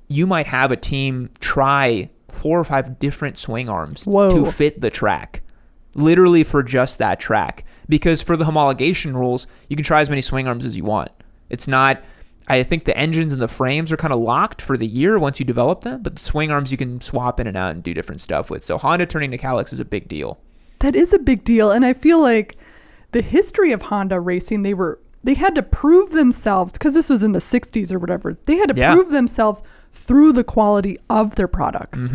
you might have a team try 4 or 5 different swing arms to fit the track, literally for just that track. Because for the homologation rules, you can try as many swing arms as you want. It's not, I think the engines and the frames are kind of locked for the year once you develop them, but the swing arms you can swap in and out and do different stuff with. So Honda turning to Kalex is a big deal. That is a big deal. And I feel like the history of Honda racing, they had to prove themselves, because this was in the 60s or whatever. They had to prove themselves through the quality of their products.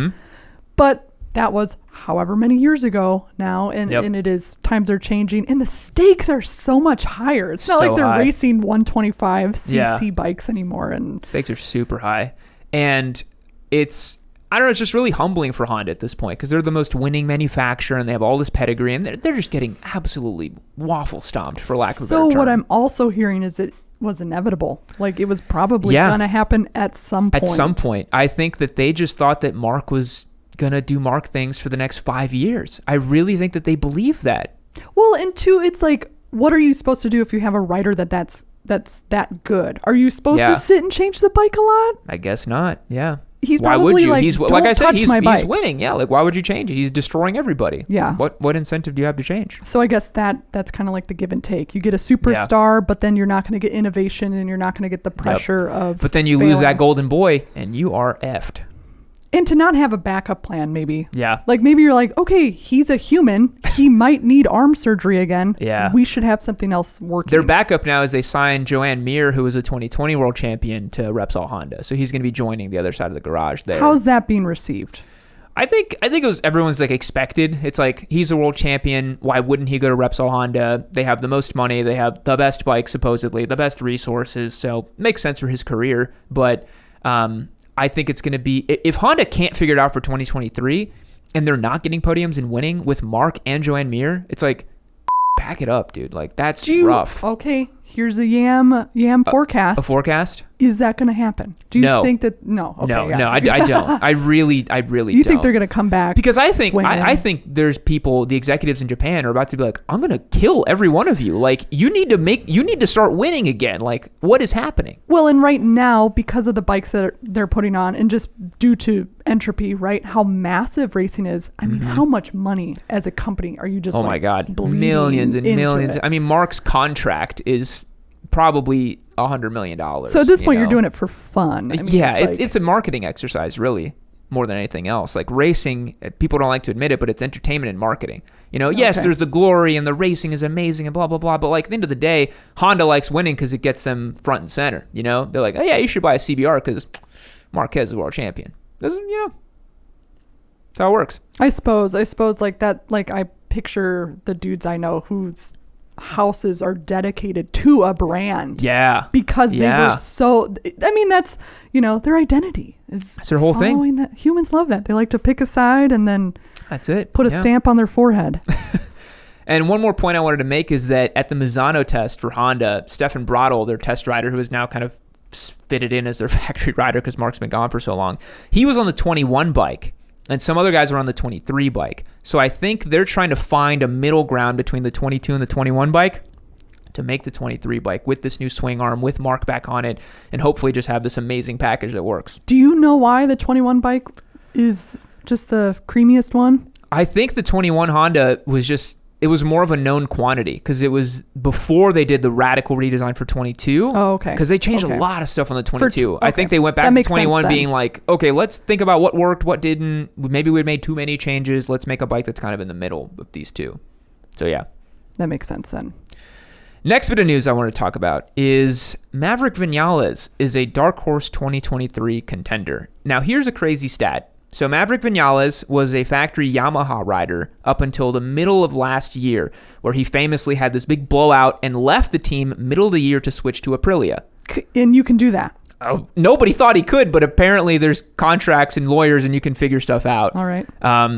But that was however many years ago now, and it is, times are changing, and the stakes are so much higher. It's not like they're racing 125cc bikes anymore. And stakes are super high. And it's just really humbling for Honda at this point, because they're the most winning manufacturer and they have all this pedigree, and they're just getting absolutely waffle stomped, for lack of a better term. So what I'm also hearing is it was inevitable. Like, it was probably going to happen at some point. At some point. I think that they just thought that Mark was going to do Mark things for the next 5 years. I really think that they believe that. Well, and two, it's like, what are you supposed to do if you have a rider that's that good? Are you supposed to sit and change the bike a lot? I guess not. Yeah. He's why probably would you? like, He's don't like I said, touch he's my bike. winning. Yeah, like why would you change it? He's destroying everybody. Yeah. What incentive do you have to change? So I guess that's kind of like the give and take. You get a superstar, but then you're not going to get innovation and you're not going to get the pressure of But then you lose that golden boy and you are effed. And to not have a backup plan, maybe. Yeah. Like, maybe you're like, okay, he's a human. He might need arm surgery again. Yeah. We should have something else working. Their backup now is they signed Joan Mir, who was a 2020 world champion, to Repsol Honda. So he's going to be joining the other side of the garage there. How's that being received? I think it was, everyone's like expected. It's like, he's a world champion. Why wouldn't he go to Repsol Honda? They have the most money. They have the best bike, supposedly, the best resources. So it makes sense for his career. But, I think it's going to be, if Honda can't figure it out for 2023 and they're not getting podiums and winning with Mark and Joan Mir, it's like, back it up, dude. Like, that's rough. Okay, here's a Yam forecast. A forecast? Is that going to happen? Do you think that? No. Okay, no, I don't. I really You don't. think they're going to come back? Because I think there's people, the executives in Japan are about to be like, I'm going to kill every one of you. Like, you need to start winning again. Like, what is happening? Well, and right now, because of the bikes that they're putting on, and just due to entropy, right? How massive racing is. I mean, how much money as a company are you just? Oh my God, millions and millions. I mean, Mark's contract is probably $100 million. So at this point, you're doing it for fun. I mean, it's a marketing exercise, really, more than anything else. Like racing, people don't like to admit it, but it's entertainment and marketing. Yes, there's the glory and the racing is amazing and blah, blah, blah. But like at the end of the day, Honda likes winning because it gets them front and center. They're like, oh yeah, you should buy a CBR because Marquez is world champion. That's how it works. I suppose like that, like I picture the dudes I know whose houses are dedicated to a brand. Yeah. Because they were so, I mean, that's, their identity is that's their whole thing. That. Humans love that. They like to pick a side and then that's it. Put a stamp on their forehead. And one more point I wanted to make is that at the Misano test for Honda, Stefan Bradl, their test rider, who is now kind of fitted in as their factory rider because Mark's been gone for so long, he was on the 21 bike. And some other guys are on the 23 bike. So I think they're trying to find a middle ground between the 22 and the 21 bike to make the 23 bike with this new swing arm, with Mark back on it, and hopefully just have this amazing package that works. Do you know why the 21 bike is just the creamiest one? I think the 21 Honda it was more of a known quantity because it was before they did the radical redesign for 22. Oh, okay. Because they changed a lot of stuff on the 22. I think they went back to 21 being like, okay, let's think about what worked, what didn't. Maybe we made too many changes. Let's make a bike that's kind of in the middle of these two. So, yeah. That makes sense then. Next bit of news I want to talk about is Maverick Viñales is a Dark Horse 2023 contender. Now, here's a crazy stat. So Maverick Viñales was a factory Yamaha rider up until the middle of last year, where he famously had this big blowout and left the team middle of the year to switch to Aprilia. And you can do that. Oh, nobody thought he could, but apparently there's contracts and lawyers and you can figure stuff out. All right.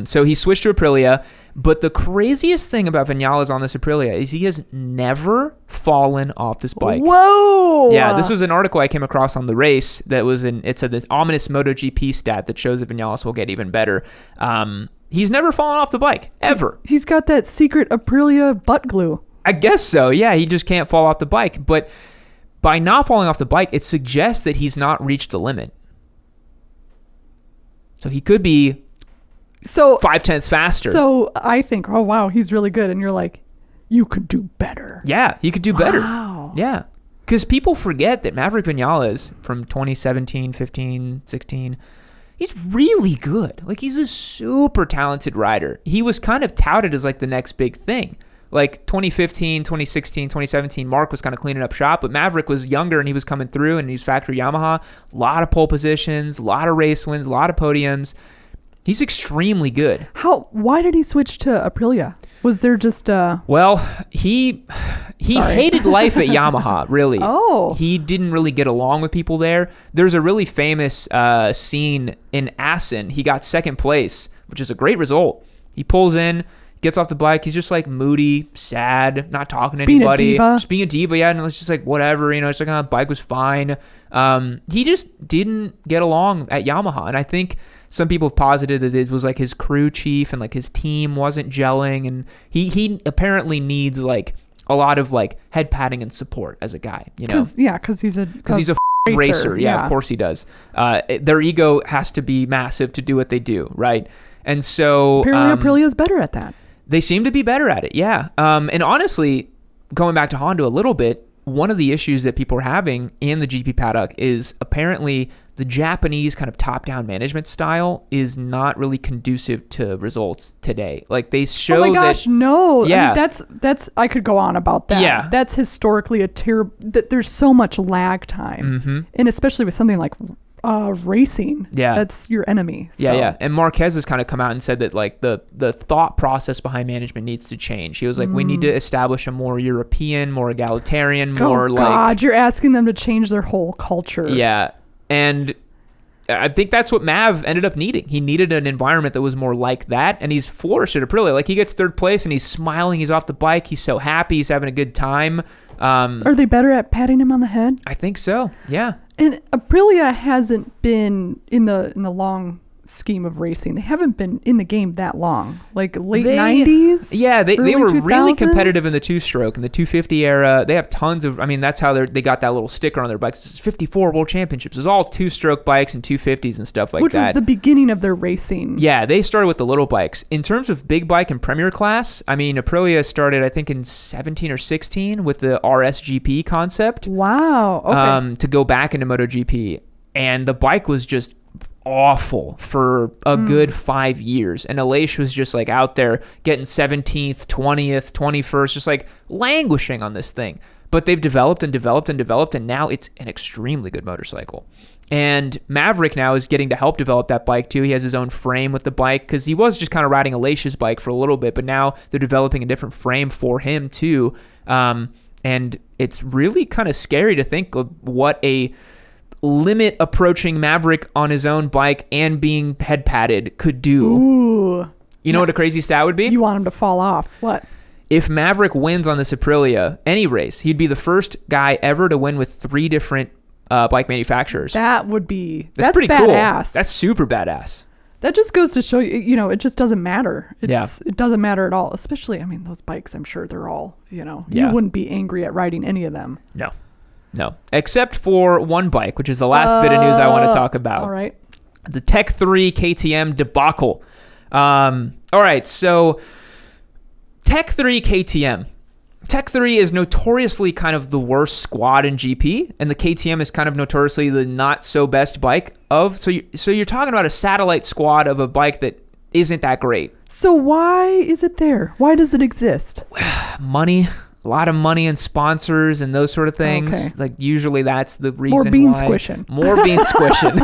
So he switched to Aprilia. But the craziest thing about Viñales on this Aprilia is he has never fallen off this bike. Whoa! Yeah, this was an article I came across on the race that was it said the ominous MotoGP stat that shows that Viñales will get even better. He's never fallen off the bike, ever. He's got that secret Aprilia butt glue. I guess so, yeah. He just can't fall off the bike. But by not falling off the bike, it suggests that he's not reached the limit. So he could be 5/10 faster. So I think, oh wow, he's really good, and you're like, you could do better. Yeah, he could do better. Wow. Yeah, because people forget that Maverick Viñales from 2017, 15, 16, he's really good. Like he's a super talented rider. He was kind of touted as like the next big thing. Like 2015, 2016, 2017, Mark was kind of cleaning up shop, but Maverick was younger and he was coming through and he was factory Yamaha. A lot of pole positions, a lot of race wins, a lot of podiums. He's extremely good. Why did he switch to Aprilia? Was there just Well, he hated life at Yamaha, really. Oh. He didn't really get along with people there. There's a really famous scene in Assen. He got second place, which is a great result. He pulls in, gets off the bike. He's just like moody, sad, not talking to anybody. Being a diva. Just being a diva, yeah. And it's just like, whatever, it's like, the bike was fine. He just didn't get along at Yamaha. And I think some people have posited that it was like his crew chief and like his team wasn't gelling. And he apparently needs like a lot of like head patting and support as a guy, Because he's a racer. Yeah, of course he does. Their ego has to be massive to do what they do, right? And so apparently Aprilia's better at that. They seem to be better at it, yeah. And honestly, going back to Honda a little bit, one of the issues that people are having in the GP paddock is apparently the Japanese kind of top-down management style is not really conducive to results today. Like they show that... Oh my gosh, no. Yeah. I mean, that's I could go on about that. Yeah. That's historically a terrible... There's so much lag time. Mm-hmm. And especially with something like racing. Yeah. That's your enemy. So. Yeah. And Marquez has kind of come out and said that like the thought process behind management needs to change. He was like, we need to establish a more European, more egalitarian, more like... Oh God, you're asking them to change their whole culture. Yeah. And I think that's what Mav ended up needing. He needed an environment that was more like that, and he's flourished at Aprilia. Like, he gets third place, and he's smiling. He's off the bike. He's so happy. He's having a good time. Are they better at patting him on the head? I think so, yeah. And Aprilia hasn't been in the long scheme of racing. They haven't been in the game that long. Like late 90s? Yeah, they were 2000s? really competitive in the two-stroke, in the 250 era. They have tons of, I mean, that's how they got that little sticker on their bikes. It's 54 World Championships. It's all two-stroke bikes and 250s and stuff like Which that. was the beginning of their racing. Yeah, they started with the little bikes. In terms of big bike and Premier class, I mean, Aprilia started, I think, in 17 or 16 with the RSGP concept. Wow. Okay. To go back into MotoGP. And the bike was just awful for a good 5 years, and Aleix was just like out there getting 17th, 20th, 21st, just like languishing on this thing. But they've developed and developed and developed, and now it's an extremely good motorcycle. And Maverick now is getting to help develop that bike too. He has his own frame with the bike, because he was just kind of riding Aleix's bike for a little bit, but now they're developing a different frame for him too. And it's really kind of scary to think of what a limit approaching Maverick on his own bike and being head padded could do. Ooh. You know what a crazy stat would be? You want him to fall off. What? If Maverick wins on this Aprilia, any race, he'd be the first guy ever to win with 3 different bike manufacturers. That would be... That's pretty badass. Cool. That's super badass. That just goes to show you, it just doesn't matter. Yeah. It doesn't matter at all. Especially, I mean, those bikes, I'm sure they're all, Yeah. You wouldn't be angry at riding any of them. No. Except for one bike, which is the last bit of news I want to talk about. All right. The Tech 3 KTM debacle. All right, so Tech 3 KTM. Tech 3 is notoriously kind of the worst squad in GP, and the KTM is kind of notoriously the not so best bike of. So you're talking about a satellite squad of a bike that isn't that great. So why is it there? Why does it exist? Money. A lot of money and sponsors and those sort of things. Okay. Like usually that's the reason More bean why. squishing. More bean squishing.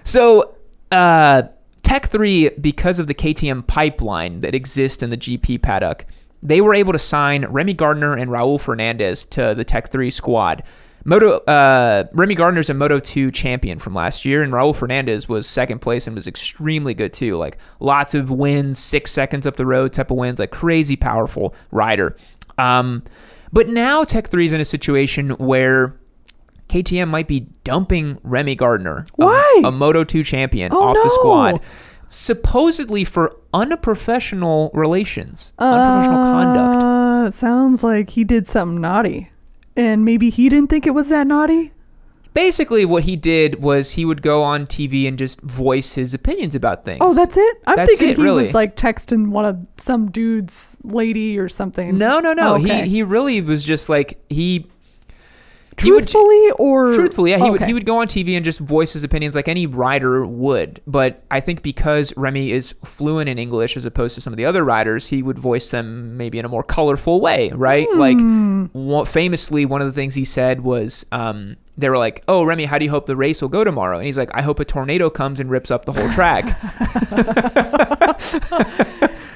So Tech 3, because of the KTM pipeline that exists in the GP paddock, they were able to sign Remy Gardner and Raul Fernandez to the Tech 3 squad. Remy Gardner's a Moto2 champion from last year, and Raul Fernandez was second place and was extremely good too. Like lots of wins, 6 seconds up the road type of wins, like crazy powerful rider. But now Tech 3 is in a situation where KTM might be dumping Remy Gardner, Why? a Moto2 champion, Oh, off the no. squad, supposedly for unprofessional relations, unprofessional conduct. It sounds like he did something naughty. And maybe he didn't think it was that naughty? Basically, what he did was he would go on TV and just voice his opinions about things. Oh, that's it? I'm That's thinking it, he really. was like texting some dude's lady or something. No. Oh, okay. He really was just like Truthfully, or Truthfully, yeah, Okay. he would go on TV and just voice his opinions like any rider would. But I think because Remy is fluent in English as opposed to some of the other riders, he would voice them maybe in a more colorful way, right? Like famously, one of the things he said was they were like, "Oh, Remy, how do you hope the race will go tomorrow?" And he's like, "I hope a tornado comes and rips up the whole track."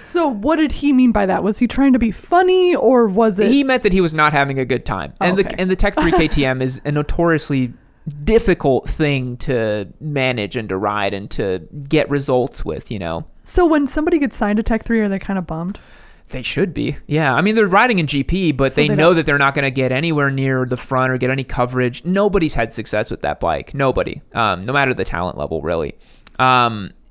So what did he mean by that? Was he trying to be funny, or was it... He meant that he was not having a good time. And Okay. the Tech 3 KTM is a notoriously difficult thing to manage and to ride and to get results with, So when somebody gets signed to Tech 3, are they kind of bummed? They should be. Yeah. I mean, they're riding in GP, but So they they know don't- that they're not going to get anywhere near the front or get any coverage. Nobody's had success with that bike. Nobody. No matter the talent level, really.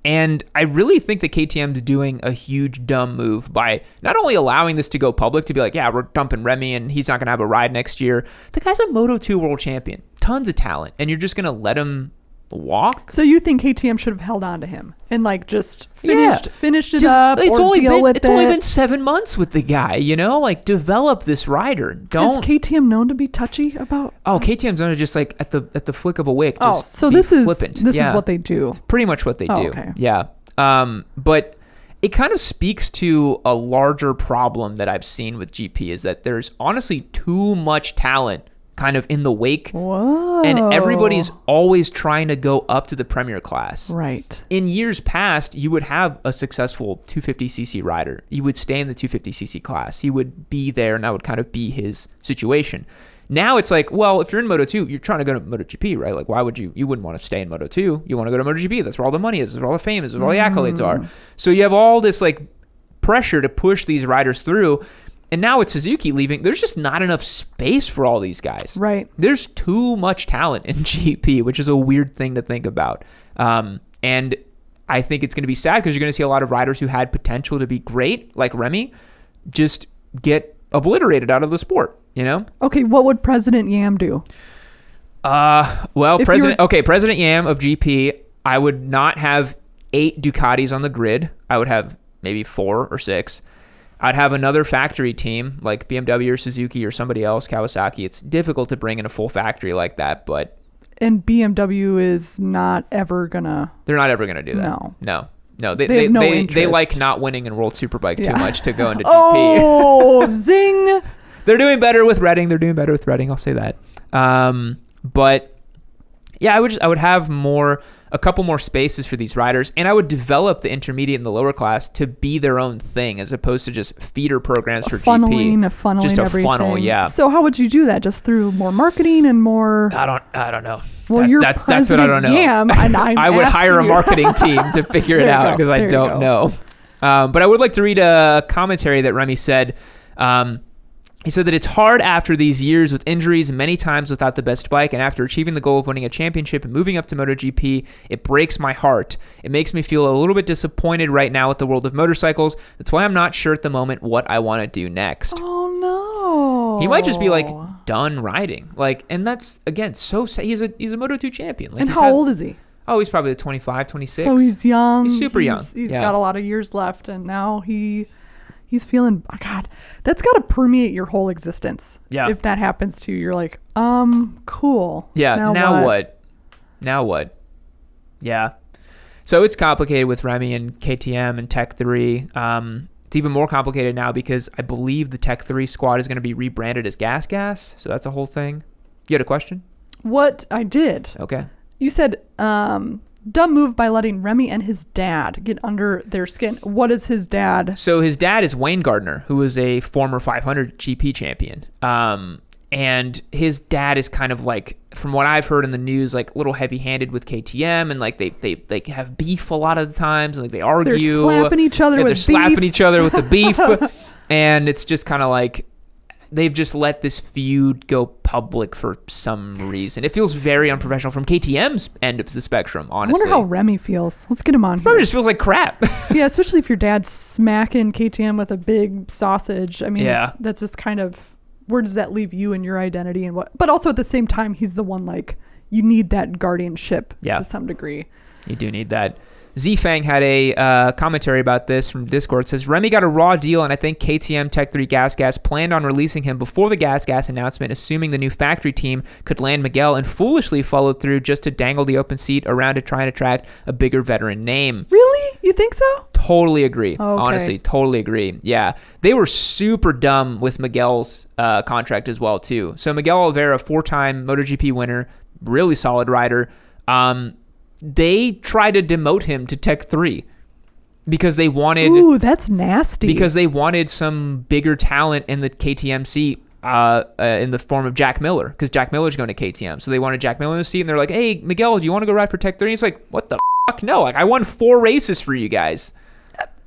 And I really think that KTM's doing a huge dumb move by not only allowing this to go public to be like, yeah, we're dumping Remy and he's not going to have a ride next year. The guy's a Moto2 world champion. Tons of talent. And you're just going to let him walk? So you think KTM should have held on to him and like just finished it Dude, up it's or only deal been, with It's it? only been 7 months with the guy, Like, develop this rider. Is Don't... KTM known to be touchy about... Oh, KTM's on it just like at the flick of a wick. Oh, just so be this is flippant. this Yeah. is what they do. Pretty much what they Oh, do. okay. Yeah. But it kind of speaks to a larger problem that I've seen with GP is that there's honestly too much talent kind of in the wake. Whoa. And everybody's always trying to go up to the Premier class. Right. In years past, you would have a successful 250cc rider. He would stay in the 250cc class. He would be there, and that would kind of be his situation. Now it's like, well, if you're in Moto2, you're trying to go to MotoGP, right? Like, why would you wouldn't want to stay in Moto2. You want to go to MotoGP. That's where all the money is. That's where all the fame is. That's where all the accolades are. So you have all this like pressure to push these riders through. And now with Suzuki leaving, there's just not enough space for all these guys. Right. There's too much talent in GP, which is a weird thing to think about. And I think it's going to be sad because you're going to see a lot of riders who had potential to be great, like Remy, just get obliterated out of the sport, you know? Okay, what would President Yam do? Well, President Yam of GP, I would not have 8 Ducatis on the grid. I would have maybe 4 or 6. I'd have another factory team like BMW or Suzuki or somebody else, Kawasaki. It's difficult to bring in a full factory like that, but... And BMW is not ever gonna... They're not ever gonna do that. No. They like not winning in World Superbike too much to go into GP. Oh, zing! They're doing better with Reading. I'll say that. But yeah, I would have a couple more spaces for these riders, and I would develop the intermediate and the lower class to be their own thing as opposed to just feeder programs for funneling GP. Just a everything. funnel, yeah. So how would you do that? Just through more marketing and more... I don't know. Well, that's what I don't know. Yam, and I would hire a marketing team to figure it out because I don't know. But I would like to read a commentary that Remy said. He said that it's hard after these years with injuries, many times without the best bike, and after achieving the goal of winning a championship and moving up to MotoGP, it breaks my heart. It makes me feel a little bit disappointed right now with the world of motorcycles. That's why I'm not sure at the moment what I want to do next. Oh, no. He might just be like done riding. And that's, again, so sad. He's a Moto2 champion. And how old is he? Oh, he's probably 25, 26. So he's young. He's super young. He's got a lot of years left, and now he's feeling, oh God, that's got to permeate your whole existence. Yeah. If that happens to you, you're like, cool. Yeah. Now what? Yeah. So it's complicated with Remy and KTM and Tech 3. It's even more complicated now because I believe the Tech 3 squad is going to be rebranded as Gas. So that's a whole thing. You had a question? What I did. Okay. You said, dumb move by letting Remy and his dad get under their skin. What is his dad? So his dad is Wayne Gardner, who was a former 500 GP champion. And his dad is kind of like, from what I've heard in the news, like a little heavy-handed with KTM, and like they have beef a lot of the times, and like they argue. They're slapping each other with beef. They're slapping each other with the beef. And it's just kind of like they've just let this feud go public for some reason. It feels very unprofessional from KTM's end of the spectrum, honestly. I wonder how Remy feels. Let's get him on here. Probably just feels like crap. Yeah, especially if your dad's smacking KTM with a big sausage. I mean, yeah. That's just kind of, where does that leave you and your identity and what? But also at the same time, he's the one, like, you need that guardianship to some degree. You do need that. Z-Fang had a commentary about this from Discord. It says, Remy got a raw deal, and I think KTM Tech 3 Gas planned on releasing him before the Gas announcement, assuming the new factory team could land Miguel, and foolishly followed through just to dangle the open seat around to try and attract a bigger veteran name. Really? You think so? Totally agree. Okay. Honestly, totally agree. Yeah. They were super dumb with Miguel's contract as well, too. So Miguel Oliveira, 4-time MotoGP winner, really solid rider. They tried to demote him to Tech 3 because they wanted... Ooh, that's nasty. Because they wanted some bigger talent in the KTM seat in the form of Jack Miller, because Jack Miller's going to KTM. So they wanted Jack Miller in the seat, and they're like, hey, Miguel, do you want to go ride for Tech 3? And he's like, what the fuck? No, like, I won 4 races for you guys.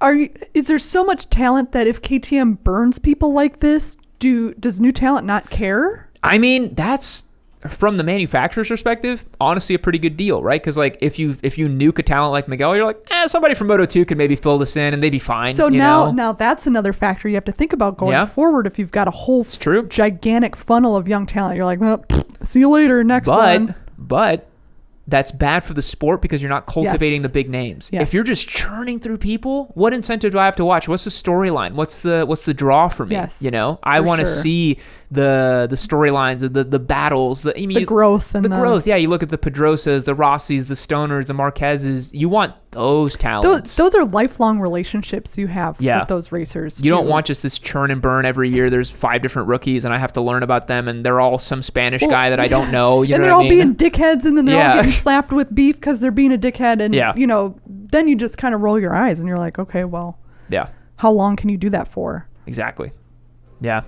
Is there so much talent that if KTM burns people like this, does new talent not care? I mean, that's... From the manufacturer's perspective, honestly, a pretty good deal, right? Because like if you nuke a talent like Miguel, you're like, somebody from Moto2 could maybe fill this in and they'd be fine. So now that's another factor you have to think about going forward. If you've got a whole gigantic funnel of young talent, you're like, well, see you later, next one. But that's bad for the sport because you're not cultivating the big names. Yes. If you're just churning through people, what incentive do I have to watch? What's the storyline? What's the draw for me? Yes, I want to see the storylines, the battles, the growth and the growth. Yeah, you look at the Pedrosas, the Rossis, the Stoners, the Marquezes. You want those talents. Those are lifelong relationships you have with those racers. You don't want just this churn and burn every year. There's 5 different rookies, and I have to learn about them, and they're all some Spanish guy that I don't know. You know they're what all I mean? being dickheads, and then they're all getting slapped with beef because they're being a dickhead, and then you just kind of roll your eyes, and you're like, okay, well, how long can you do that for? Exactly. Yeah.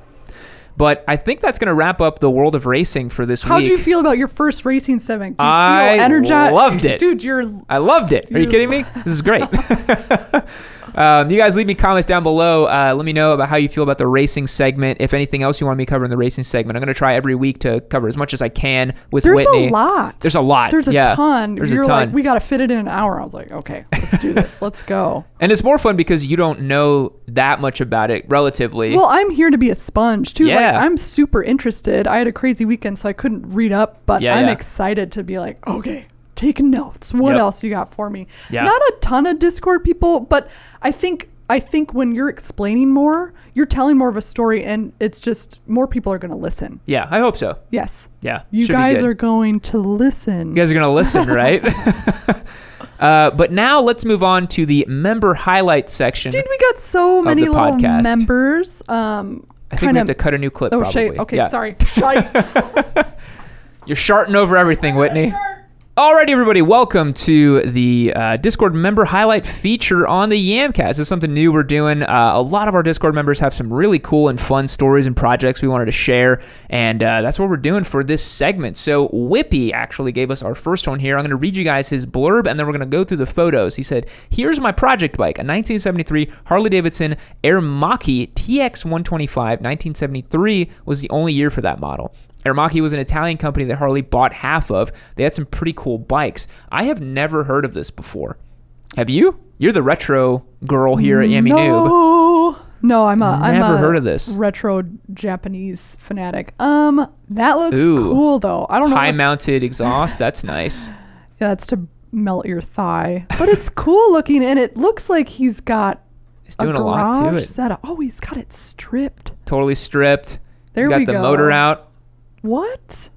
But I think that's going to wrap up the world of racing for this week. How do you feel about your first racing segment? Do you feel energized? Loved it. Dude, I loved it. Are you kidding me? This is great. You guys leave me comments down below. Let me know about how you feel about the racing segment. If anything else you want me to cover in the racing segment, I'm going to try every week to cover as much as I can with Whitney. There's a lot. There's a lot. There's a ton. There's You're a ton. like, we got to fit it in an hour. I was like, okay, let's do this. Let's go. And it's more fun because you don't know that much about it relatively. Well, I'm here to be a sponge too. Yeah. Like, I'm super interested. I had a crazy weekend, so I couldn't read up, but I'm Yeah. excited to be like, okay, taking notes. What else you got for me? Yeah. Not a ton of Discord people, but I think when you're explaining more, you're telling more of a story, and it's just more people are going to listen. Yeah, I hope so. Yes. Yeah. You should be guys good. are going to listen. You guys are going to listen, right? But now let's move on to the member highlights section. Dude, we got so many the little podcast. members. I think we have to cut a new clip Oh, probably. shit. Okay, Yeah. sorry. You're sharting over everything, Whitney. Alrighty, everybody, welcome to the Discord member highlight feature on the Yamcast. This is something new we're doing. A lot of our Discord members have some really cool and fun stories and projects we wanted to share, and that's what we're doing for this segment. So Whippy actually gave us our first one here. I'm going to read you guys his blurb, and then we're going to go through the photos. He said, here's my project bike, a 1973 Harley-Davidson Aermacchi TX125. 1973 was the only year for that model. Aermacchi was an Italian company that Harley bought half of. They had some pretty cool bikes. I have never heard of this before. Have you? You're the retro girl here at Yami Noob. No, I'm Never heard of this. Retro Japanese fanatic. That looks cool though. I don't know. High mounted exhaust. That's nice. Yeah, that's to melt your thigh. But it's cool looking, and it looks like he's got He's doing a lot to it. Setup. Oh, he's got it stripped. Totally stripped. There He's got we the go. motor out. What?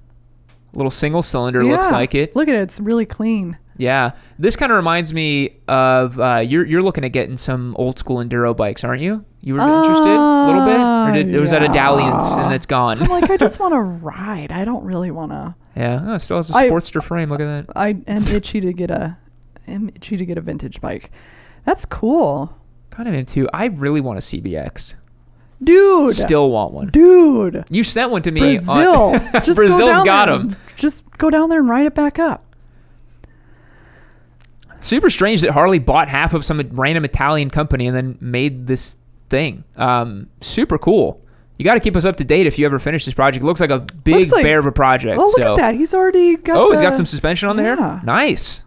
Little single cylinder looks like it. Look at it. It's really clean. Yeah. This kind of reminds me of you're looking at getting some old school enduro bikes, aren't you? You were interested a little bit? Or was that a dalliance and it's gone? I'm like, I just want to ride. I don't really want to. Yeah. Oh, it still has a Sportster frame. Look at that. I am itchy to get a vintage bike. That's cool. Kind of into. I really want a CBX. Dude. Still want one. Dude. You sent one to me. Brazil. Just Brazil's go down got there. them. Just go down there and ride it back up. Super strange that Harley bought half of some random Italian company and then made this thing. Super cool. You got to keep us up to date if you ever finish this project. It looks like a big bear of a project. Oh, look at that. He's already got he's got some suspension on there? Nice.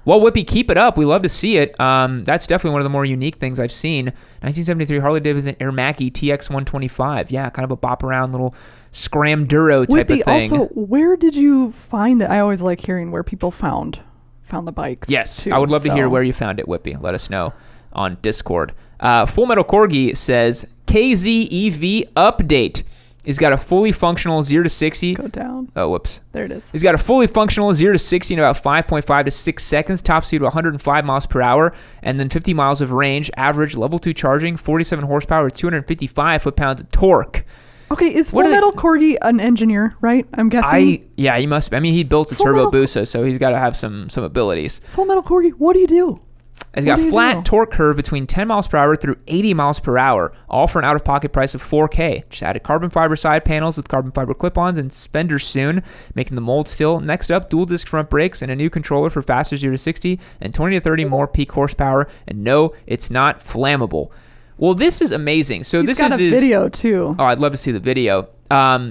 Well, Whippy, keep it up. We love to see it. That's definitely one of the more unique things I've seen. 1973 Harley-Davidson Aermacchi TX125. Yeah, kind of a bop-around little scramduro type of thing. Also, where did you find it? I always like hearing where people found the bikes. Yes, too, I would love to hear where you found it, Whippy. Let us know on Discord. Full Metal Corgi says, KZEV update. He's got a fully functional 0 to 60. Go down. Oh, whoops. There it is. He's got a fully functional 0 to 60 in about 5.5 to 6 seconds, top speed of 105 miles per hour, and then 50 miles of range, average level 2 charging, 47 horsepower, 255 foot-pounds of torque. Okay, is Full Metal Corgi an engineer, right? I'm guessing. Yeah, he must be. I mean, he built the Turbo Busa, so he's got to have some abilities. Full Metal Corgi, what do you do? He's got flat torque curve between 10 miles per hour through 80 miles per hour, all for an out-of-pocket price of $4K. Just added carbon fiber side panels with carbon fiber clip-ons and suspenders soon, making the mold still. Next up, dual disc front brakes and a new controller for faster 0 to 60 and 20 to 30 more peak horsepower. And no, it's not flammable. Well, this is amazing. So He's got a video too. Oh, I'd love to see the video.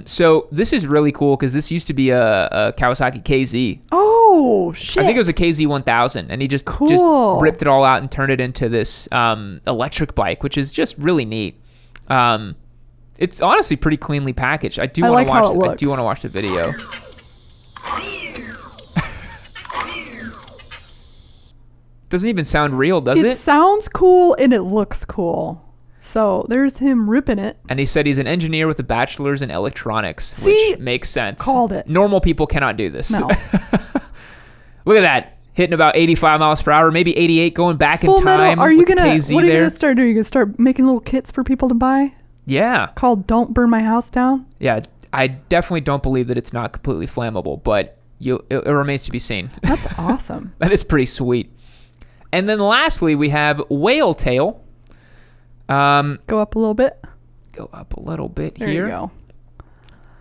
So this is really cool because this used to be a Kawasaki KZ. Oh shit! I think it was a KZ 1000, and he just ripped it all out and turned it into this electric bike, which is just really neat. It's honestly pretty cleanly packaged. I do want to watch the video. Doesn't even sound real, does it? It sounds cool and it looks cool. So there's him ripping it. And he said he's an engineer with a bachelor's in electronics, which makes sense. Called it. Normal people cannot do this. No. Look at that. Hitting about 85 miles per hour, maybe 88, going back in time. Metal, what are you gonna start doing? Are you gonna start making little kits for people to buy? Yeah. Called Don't Burn My House Down? Yeah, I definitely don't believe that it's not completely flammable, but it remains to be seen. That's awesome. That is pretty sweet. And then lastly, we have Whale Tail. Go up a little bit. Go up a little bit there here. There you go.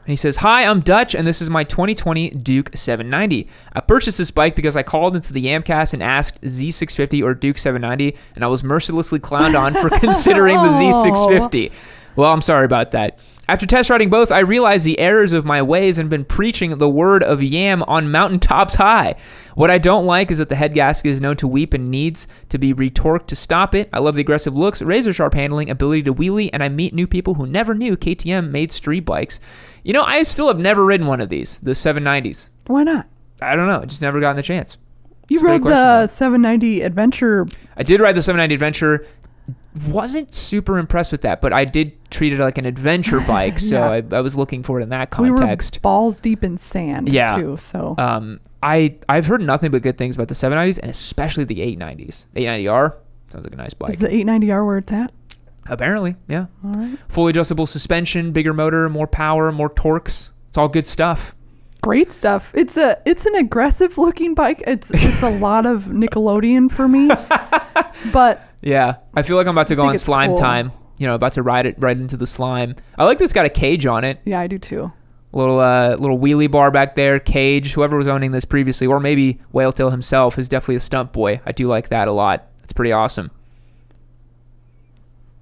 And he says, "Hi, I'm Dutch, and this is my 2020 Duke 790. I purchased this bike because I called into the Yamcast and asked Z650 or Duke 790, and I was mercilessly clowned on for considering the Z650. Well, I'm sorry about that. After test riding both, I realized the errors of my ways and been preaching the word of Yam on mountaintops high. What I don't like is that the head gasket is known to weep and needs to be retorqued to stop it. I love the aggressive looks, razor sharp handling, ability to wheelie, and I meet new people who never knew KTM made street bikes. You know, I still have never ridden one of these, the 790s. Why not? I don't know. I just never gotten the chance. You rode the 790 Adventure. I did ride the 790 Adventure. Wasn't super impressed with that, but I did treat it like an adventure bike, so I was looking for it in that context. We were balls deep in sand, too. So I've heard nothing but good things about the 790s, and especially the 890s. 890R sounds like a nice bike. Is the 890R where it's at? Apparently, yeah. All right. Fully adjustable suspension, bigger motor, more power, more torques. It's all good stuff. Great stuff. It's an aggressive looking bike. It's a lot of Nickelodeon for me, but. Yeah, I feel like I'm about to go on slime cool. time. You know, about to ride it right into the slime. I like that it's got a cage on it. Yeah, I do too. Little wheelie bar back there, cage. Whoever was owning this previously, or maybe Whaletail himself, is definitely a stunt boy. I do like that a lot. It's pretty awesome.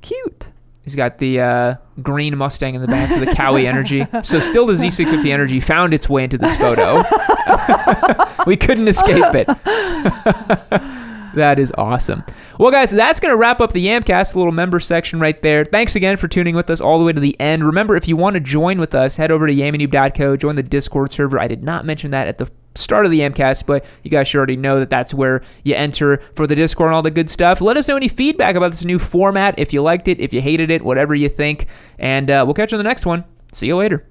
Cute. He's got the green Mustang in the back for the Cowie Energy. So still the Z650 Energy found its way into this photo. We couldn't escape it. That is awesome. Well, guys, that's going to wrap up the Yamcast, a little member section right there. Thanks again for tuning with us all the way to the end. Remember, if you want to join with us, head over to yamanoob.co, join the Discord server. I did not mention that at the start of the Yamcast, but you guys should already know that that's where you enter for the Discord and all the good stuff. Let us know any feedback about this new format, if you liked it, if you hated it, whatever you think. And we'll catch you on the next one. See you later.